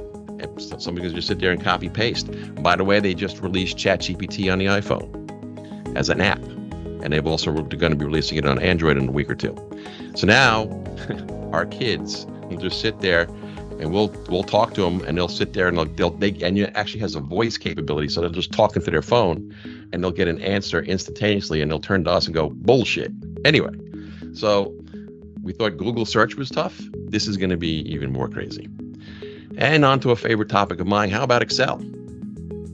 somebody's going to just sit there and copy paste. By the way, they just released ChatGPT on the iPhone as an app. And they've also going to be releasing it on Android in a week or 2. So now our kids will just sit there and we'll talk to them, and they'll sit there and and it actually has a voice capability. So they'll just talk into their phone and they'll get an answer instantaneously, and they'll turn to us and go, bullshit. Anyway, so we thought Google search was tough. This is going to be even more crazy. And on to a favorite topic of mine. How about Excel?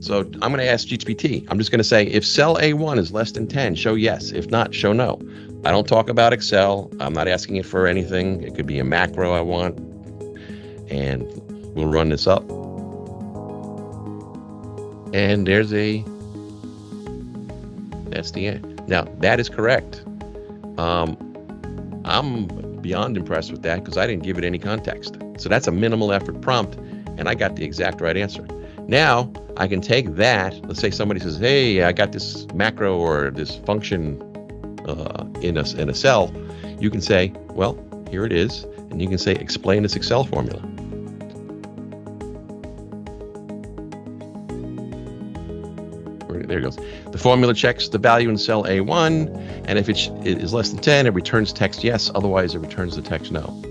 So I'm going to ask GPT. I'm just going to say, if cell A1 is less than 10, show yes. If not, show no. I don't talk about Excel. I'm not asking it for anything. It could be a macro I want. And we'll run this up. And that's the end. Now, that is correct. I'm beyond impressed with that because I didn't give it any context. So that's a minimal effort prompt, and I got the exact right answer. Now, I can take that, let's say somebody says, hey, I got this macro or this function in a cell. You can say, well, here it is. And you can say, explain this Excel formula. There it goes. The formula checks the value in cell A1. And if it is less than 10, it returns text yes. Otherwise, it returns the text no.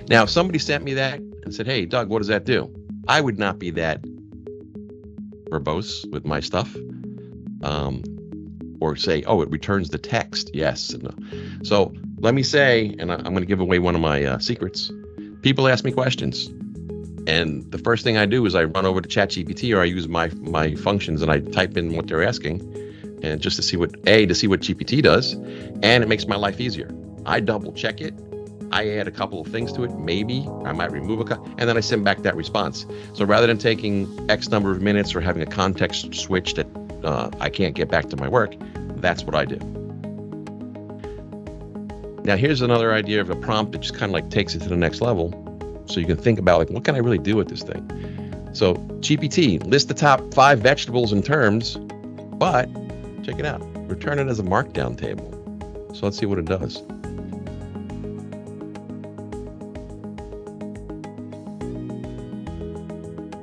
Now, if somebody sent me that and said, hey, Doug, what does that do? I would not be that verbose with my stuff, or say, oh, it returns the text, yes and no. So let me say, and I'm going to give away one of my secrets. People ask me questions, and the first thing I do is I run over to ChatGPT, or I use my functions and I type in what they're asking, and just to see what GPT does, and it makes my life easier. I double check it. I add a couple of things to it. Maybe I might remove and then I send back that response. So rather than taking X number of minutes or having a context switch that I can't get back to my work, That's what I do. Now, here's another idea of a prompt that just kind of like takes it to the next level. So you can think about like, what can I really do with this thing? So GPT, list the top 5 vegetables and terms, but check it out. Return it as a markdown table. So let's see what it does.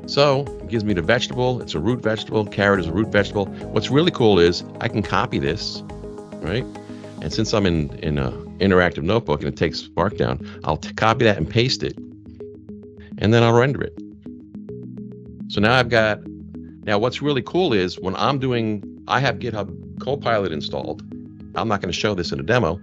So it gives me the vegetable. It's a root vegetable. Carrot is a root vegetable. What's really cool is I can copy this, right? And since I'm in an interactive notebook and it takes markdown, I'll copy that and paste it, and then I'll render it. So now now what's really cool is when I have GitHub Copilot installed. I'm not going to show this in a demo,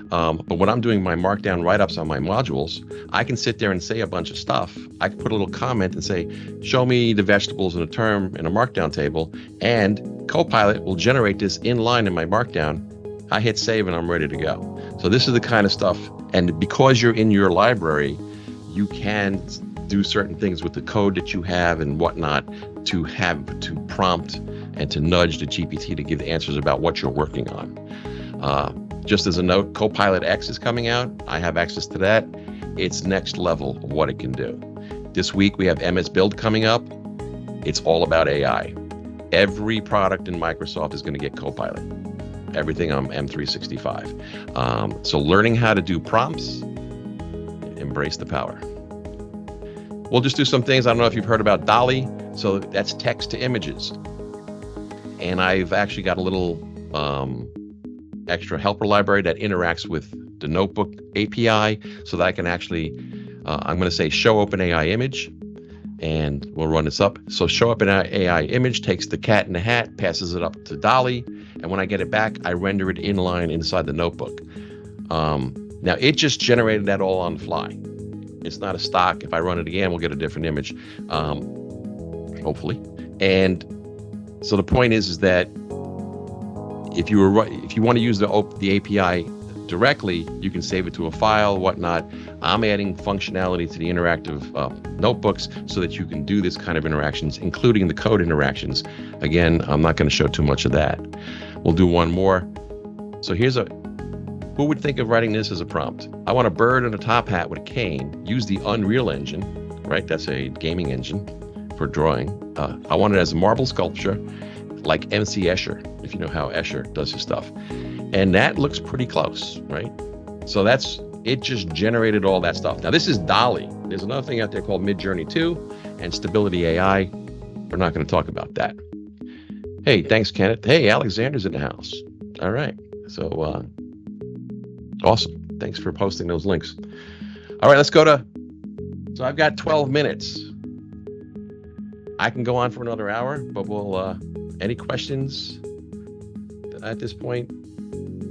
but when I'm doing my markdown write-ups on my modules, I can sit there and say a bunch of stuff. I can put a little comment and say, show me the vegetables in a term in a markdown table, and Copilot will generate this in line in my markdown. I hit save and I'm ready to go. So this is the kind of stuff, and because you're in your library, you can do certain things with the code that you have and whatnot to prompt and to nudge the GPT to give the answers about what you're working on. Just as a note, Copilot X is coming out. I have access to that. It's next level of what it can do. This week we have MS Build coming up. It's all about AI. Every product in Microsoft is going to get Copilot. Everything on M365. So learning how to do prompts, embrace the power. We'll just do some things. I don't know if you've heard about DALL-E. So that's text to images. And I've actually got a little extra helper library that interacts with the Notebook API so that I can actually, I'm going to say show OpenAI image, and we'll run this up. So show OpenAI image takes the cat in the hat, passes it up to DALL-E, and when I get it back, I render it in line inside the notebook. Now it just generated that all on the fly. It's not a stock. If I run it again, we'll get a different image, hopefully. And so the point is that if you want to use the API directly, you can save it to a file, whatnot. I'm adding functionality to the interactive notebooks so that you can do this kind of interactions, including the code interactions. Again, I'm not going to show too much of that. We'll do one more. So who would think of writing this as a prompt? I want a bird in a top hat with a cane. Use the Unreal Engine, right? That's a gaming engine for drawing. I want it as a marble sculpture, like MC Escher, if you know how Escher does his stuff. And that looks pretty close, right? So it just generated all that stuff. Now this is DALL-E. There's another thing out there called Midjourney 2 and Stability AI. We're not going to talk about that. Hey, thanks, Kenneth. Hey, Alexander's in the house. All right. So awesome. Thanks for posting those links. All right, let's go so I've got 12 minutes. I can go on for another hour, but any questions at this point?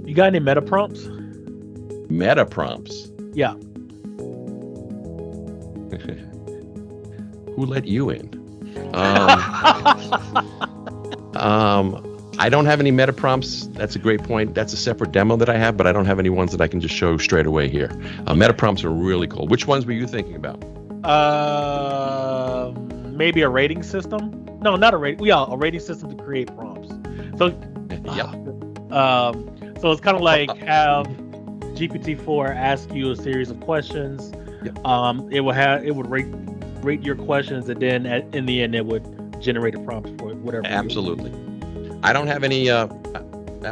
You got any meta prompts? Meta prompts? Yeah. Who let you in? I don't have any meta prompts. That's a great point. That's a separate demo that I have, but I don't have any ones that I can just show straight away here. Meta prompts are really cool. Which ones were you thinking about? Maybe a rating system. No, not a rating. Yeah, a rating system to create prompts. So, yeah. So it's kind of like have GPT-4 ask you a series of questions. Yeah. It would rate your questions, and then in the end, it would generate a prompt for whatever. Absolutely. I don't have any at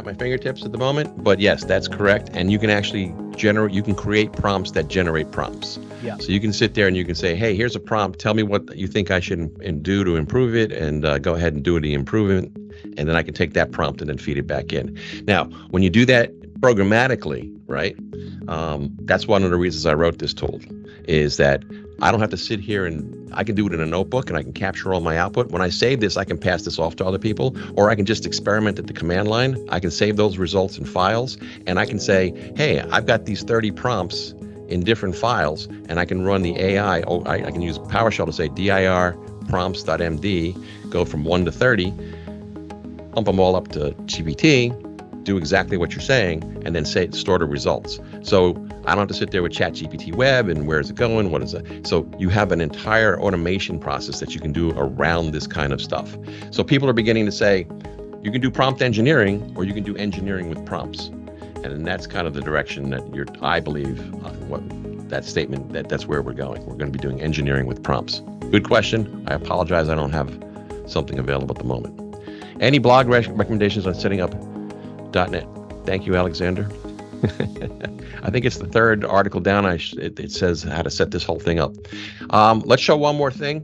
my fingertips at the moment, but yes, that's correct. And you can actually you can create prompts that generate prompts. Yeah. So you can sit there and you can say, hey, here's a prompt. Tell me what you think I should do to improve it, and go ahead and do the improvement. And then I can take that prompt and then feed it back in. Now, when you do that programmatically, right? That's one of the reasons I wrote this tool, is that I don't have to sit here and I can do it in a notebook and I can capture all my output. When I save this, I can pass this off to other people, or I can just experiment at the command line. I can save those results in files, and I can say, hey, I've got these 30 prompts in different files, and I can run the AI. I can use PowerShell to say dir prompts.md, go from 1 to 30, pump them all up to GPT, do exactly what you're saying, and then store the results. So I don't have to sit there with ChatGPT Web and where is it going, what is it? So you have an entire automation process that you can do around this kind of stuff. So people are beginning to say, You can do prompt engineering, or you can do engineering with prompts. And that's kind of the direction that I believe, what that statement, that's where we're going. We're going to be doing engineering with prompts. Good question. I apologize, I don't have something available at the moment. Any blog recommendations on setting up .NET? Thank you, Alexander. I think it's the third article down. It says how to set this whole thing up. Let's show one more thing.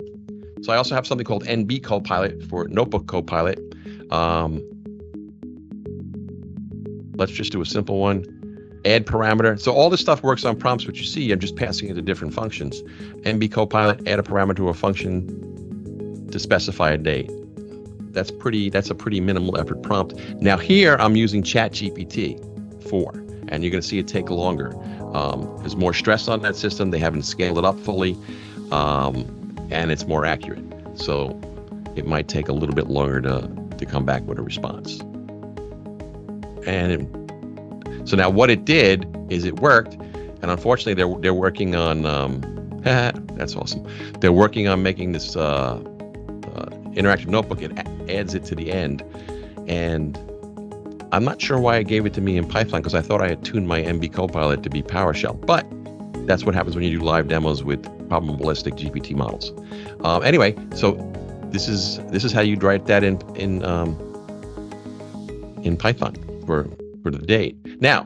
So I also have something called NB Copilot for Notebook Copilot. Let's just do a simple one. Add parameter. So all this stuff works on prompts, which you see, I'm just passing it to different functions. NB Copilot, add a parameter to a function to specify a date. That's a pretty minimal effort prompt. Now here I'm using ChatGPT 4, and you're going to see it take longer. There's more stress on that system. They haven't scaled it up fully, and it's more accurate. So it might take a little bit longer to come back with a response. So now what it did is it worked, and unfortunately they're working on that's awesome. They're working on making this interactive notebook. It adds it to the end, and I'm not sure why it gave it to me in Python, because I thought I had tuned my NB Copilot to be PowerShell, but that's what happens when you do live demos with probabilistic GPT models. Anyway, so this is how you write that in Python for the date. Now,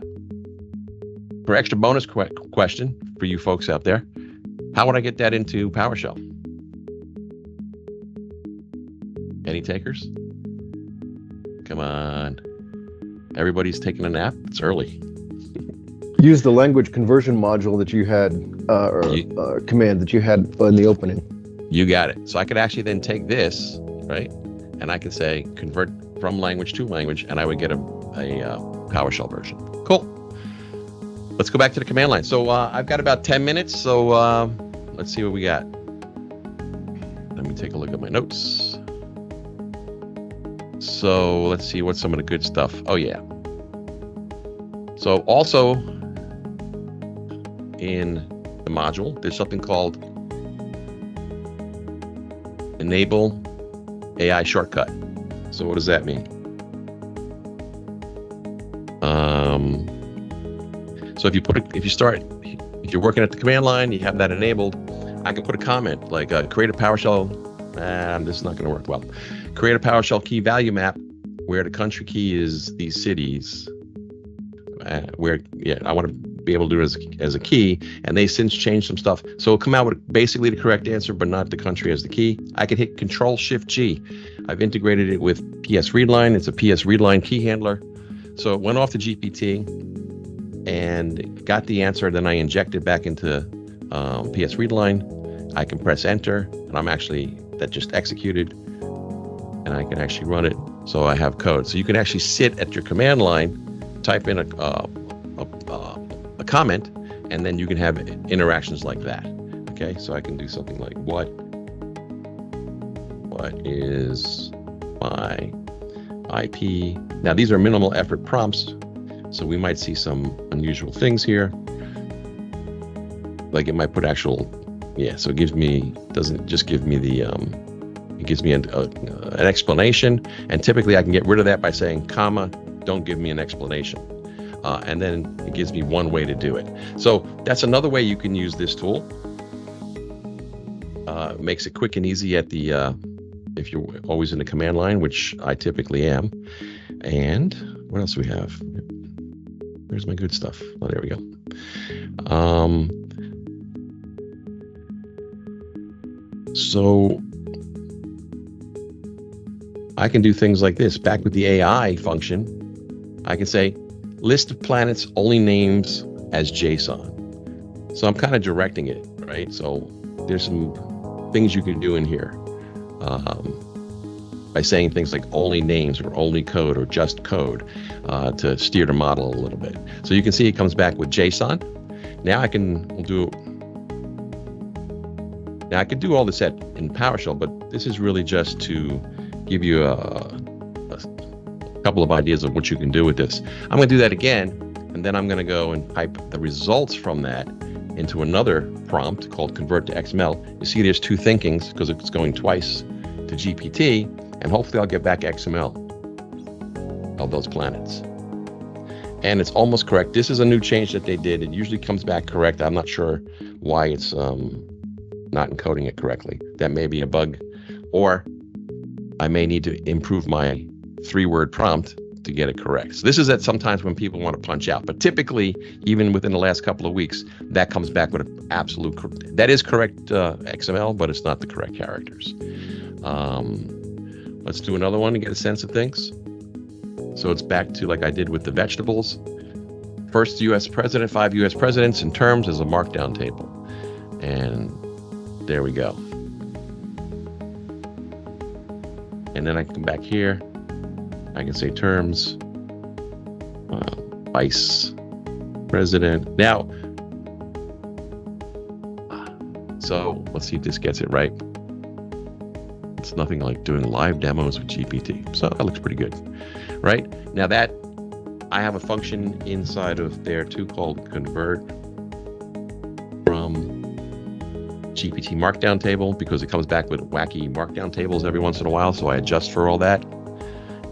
for extra bonus question for you folks out there, how would I get that into PowerShell? Any takers? Come on. Everybody's taking a nap. It's early. Use the language conversion module that you had, command that you had in the opening. You got it. So I could actually then take this, right? And I could say convert from language to language, and I would get a PowerShell version. Cool. Let's go back to the command line. So I've got about 10 minutes. So let's see what we got. Let me take a look at my notes. So let's see what's some of the good stuff. Oh yeah. So also in the module, there's something called enable AI shortcut. So what does that mean? So if you're working at the command line, you have that enabled, I can put a comment like create a PowerShell, this is not going to work well. Create a PowerShell key value map where the country key is these cities, I want to be able to do it as a key, and they since changed some stuff. So it'll come out with basically the correct answer, but not the country as the key. I can hit Control-Shift-G. I've integrated it with PS Readline. It's a PS Readline key handler. So it went off to GPT and got the answer. Then I inject it back into PS Readline. I can press enter, and that just executed, and I can actually run it. So I have code. So you can actually sit at your command line, type in a comment, and then you can have interactions like that. Okay, so I can do something like what is my IP? Now these are minimal effort prompts, so we might see some unusual things here. Like it might put actual, so it doesn't just give me the it gives me an explanation, and typically I can get rid of that by saying comma, don't give me an explanation. And then it gives me one way to do it. So that's another way you can use this tool. Makes it quick and easy at the if you're always in the command line, which I typically am. And what else do we have? Where's my good stuff? Oh, there we go. So I can do things like this. Back with the AI function, I can say list of planets, only names as JSON. So I'm kind of directing it, right? So there's some things you can do in here by saying things like only names or only code or just code to steer the model a little bit. So you can see it comes back with JSON. Now I can do all this in PowerShell, but this is really just to give you a couple of ideas of what you can do with this. I'm going to do that again, and then I'm going to go and type the results from that into another prompt called convert to XML. You see there's two thinkings because it's going twice to GPT, and hopefully I'll get back XML. of those planets. And it's almost correct. This is a new change that they did. It usually comes back correct. I'm not sure why it's not encoding it correctly. That may be a bug, or I may need to improve my 3-word prompt to get it correct. So this is at sometimes when people want to punch out, but typically, even within the last couple of weeks, that comes back with an absolute, that is correct XML, but it's not the correct characters. Let's do another one to get a sense of things. So it's back to like I did with the vegetables. First U.S. president, 5 U.S. presidents in terms as a markdown table. And there we go. And then I can come back here. I can say terms, vice president. Now, so let's see if this gets it right. It's nothing like doing live demos with GPT. So that looks pretty good, right? Now that I have a function inside of there too called convert from GPT markdown table, because it comes back with wacky markdown tables every once in a while. So I adjust for all that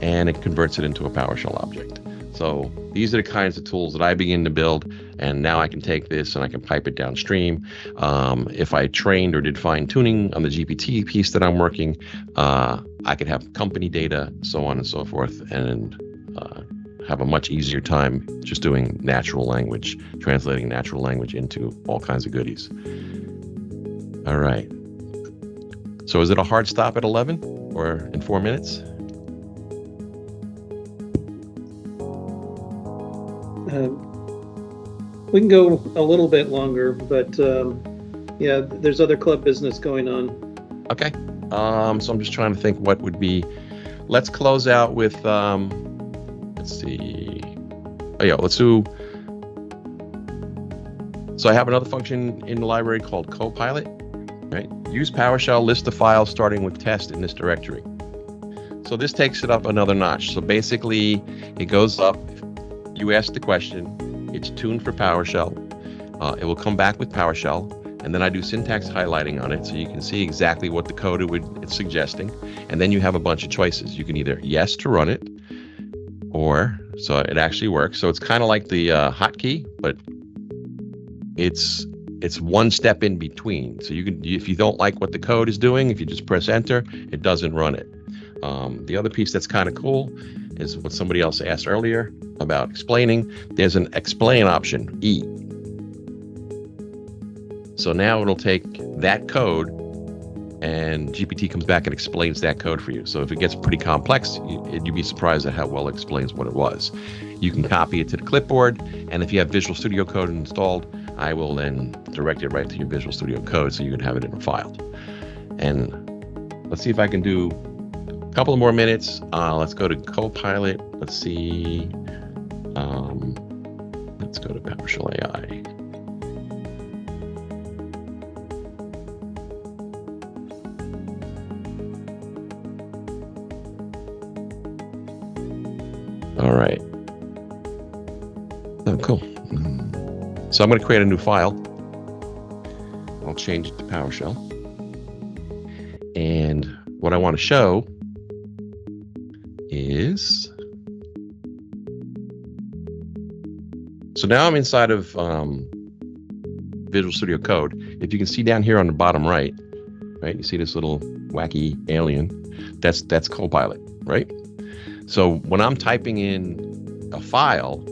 and it converts it into a PowerShell object. So these are the kinds of tools that I begin to build, and now I can take this and I can pipe it downstream. If I trained or did fine tuning on the GPT piece that I'm working, I could have company data, so on and so forth, and have a much easier time just doing natural language, translating natural language into all kinds of goodies. All right. So is it a hard stop at 11 or in 4 minutes? We can go a little bit longer, but yeah, there's other club business going on. Okay. So I'm just trying to think what would be. Let's close out with. Let's see. Oh yeah, let's do. So I have another function in the library called Copilot. Right. Use PowerShell, list the files starting with test in this directory. So this takes it up another notch. So basically, it goes up. You ask the question, it's tuned for PowerShell. It will come back with PowerShell, and then I do syntax highlighting on it so you can see exactly what the code it's suggesting. And then you have a bunch of choices. You can either yes to run it, or so it actually works. So it's kind of like the hotkey, but it's one step in between. So you can, if you don't like what the code is doing, if you just press enter, it doesn't run it. The other piece that's kind of cool is what somebody else asked earlier about explaining. There's an explain option, E. So now it'll take that code and GPT comes back and explains that code for you. So if it gets pretty complex, you'd be surprised at how well it explains what it was. You can copy it to the clipboard, and if you have Visual Studio Code installed, I will then direct it right to your Visual Studio Code so you can have it in a file. And let's see if I can do a couple of more minutes. Let's go to Copilot. Let's see. Let's go to PowerShellAI. All right. Oh, cool. So I'm going to create a new file. I'll change it to PowerShell. And what I want to show is, so now I'm inside of Visual Studio Code. If you can see down here on the bottom right, you see this little wacky alien, that's Copilot, right? So when I'm typing in a file,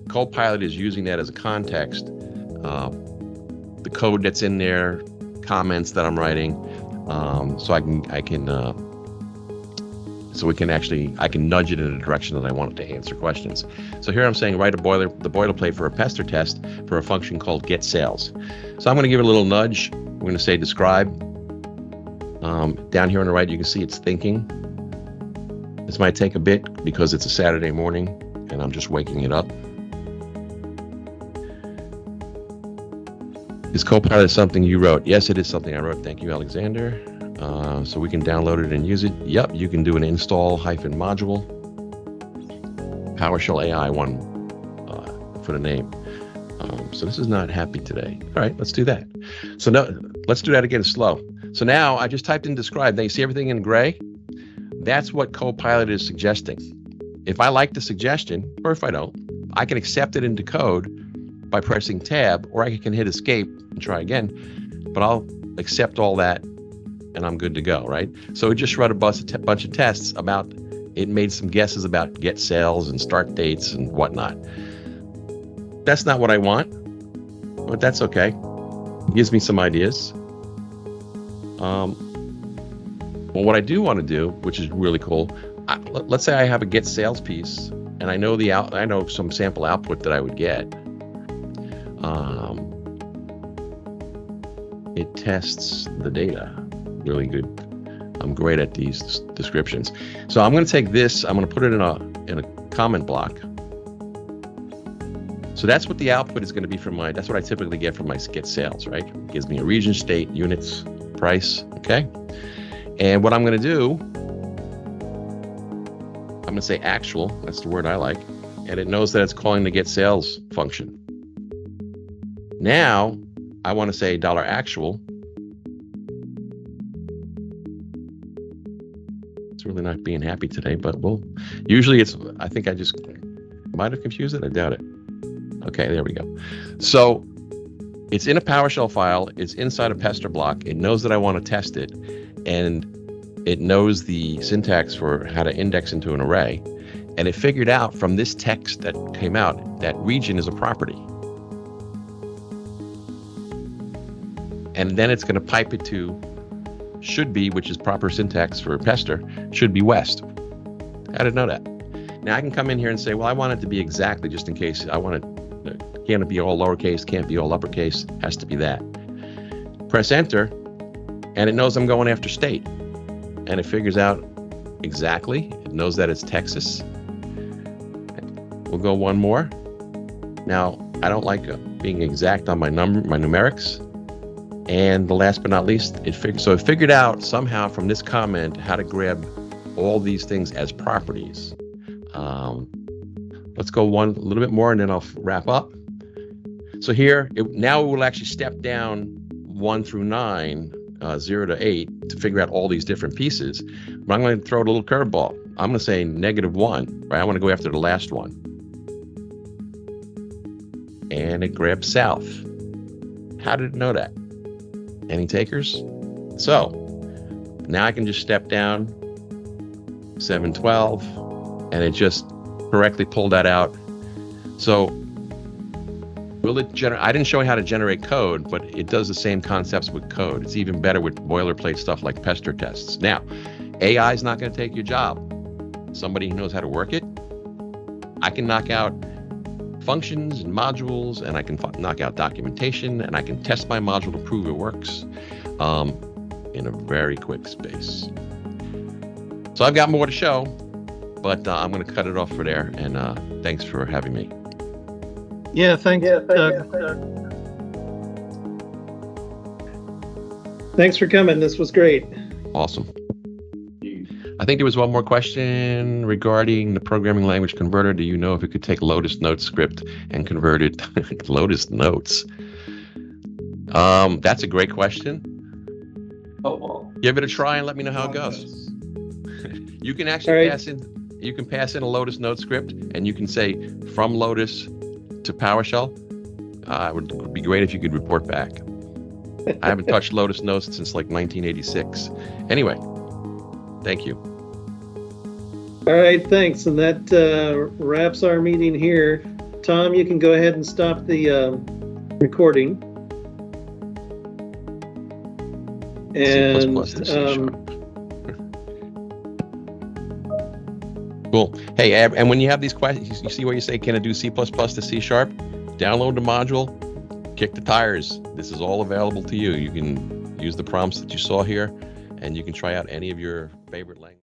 Copilot is using that as a context. The code that's in there, comments that I'm writing, so I can nudge it in a direction that I want it to answer questions. So here I'm saying write the boilerplate for a pester test for a function called get sales. So I'm going to give it a little nudge. I'm going to say describe. Down here on the right, you can see it's thinking. This might take a bit because it's a Saturday morning and I'm just waking it up. Is Copilot something you wrote? Yes, it is something I wrote. Thank you, Alexander. So we can download it and use it. Yep, you can do an install-module. PowerShellAI one for the name. So this is not happy today. All right, let's do that. So now let's do that again slow. So now I just typed in describe. Now you see everything in gray? That's what Copilot is suggesting. if I like the suggestion, or if I don't, I can accept it into code by pressing tab, or I can hit escape and try again, but I'll accept all that and I'm good to go, right? So it just run a bunch of tests about, it made some guesses about get sales and start dates and whatnot. That's not what I want, but that's okay. It gives me some ideas. Well, what I do want to do, which is really cool, let's say I have a get sales piece, and I know I know some sample output that I would get. It tests the data really good. I'm great at these descriptions. So I'm going to take this. I'm going to put it in a comment block. So that's what the output is going to be from that's what I typically get from my get sales, right? It gives me a region, state, units, price, okay? And what I'm going to do, I'm going to say actual, that's the word I like, and it knows that it's calling the get sales function. Now, I want to say $actual. It's really not being happy today, but usually I think I just might have confused it, I doubt it. Okay, there we go. So it's in a PowerShell file, it's inside a pester block, it knows that I want to test it, and it knows the syntax for how to index into an array, and it figured out from this text that came out that region is a property. And then it's going to pipe it to should be, which is proper syntax for pester, should be west. How did it know that? Now I can come in here and say, well, I want it to be exactly, just in case I want it. Can't be all lowercase, can't be all uppercase, has to be that. Press enter, and it knows I'm going after state. And it figures out exactly, it knows that it's Texas. We'll go one more. Now, I don't like being exact on my numerics. And the last but not least, it figured out somehow from this comment how to grab all these things as properties. Let's go a little bit more and then I'll wrap up. So here, now it will actually step down 1 through 9, 0 to 8 to figure out all these different pieces. But I'm going to throw it a little curveball. I'm going to say -1, right? I want to go after the last one. And it grabs south. How did it know that? Any takers? So now I can just step down 712, and it just correctly pulled that out. So will it generate? I didn't show you how to generate code, but it does the same concepts with code. It's even better with boilerplate stuff like pester tests. Now, AI is not going to take your job. Somebody who knows how to work it. I can knock out functions and modules, and I can knock out documentation, and I can test my module to prove it works in a very quick space. So I've got more to show, but I'm going to cut it off for there, and thanks for having me. Yeah, thanks, Doug. Thanks for coming. This was great. Awesome. I think there was one more question regarding the programming language converter. Do you know if it could take Lotus Notes script and convert it? Lotus Notes. That's a great question. Oh, well. Give it a try and let me know how it goes. You can actually pass in a Lotus Notes script, and you can say from Lotus to PowerShell. It would be great if you could report back. I haven't touched Lotus Notes since like 1986. Anyway, thank you. All right, thanks. And that wraps our meeting here. Tom, you can go ahead and stop the recording. And cool. Hey, and when you have these questions, you see where you say, can it do C++ to C#? Download the module, kick the tires. This is all available to you. You can use the prompts that you saw here, and you can try out any of your favorite languages.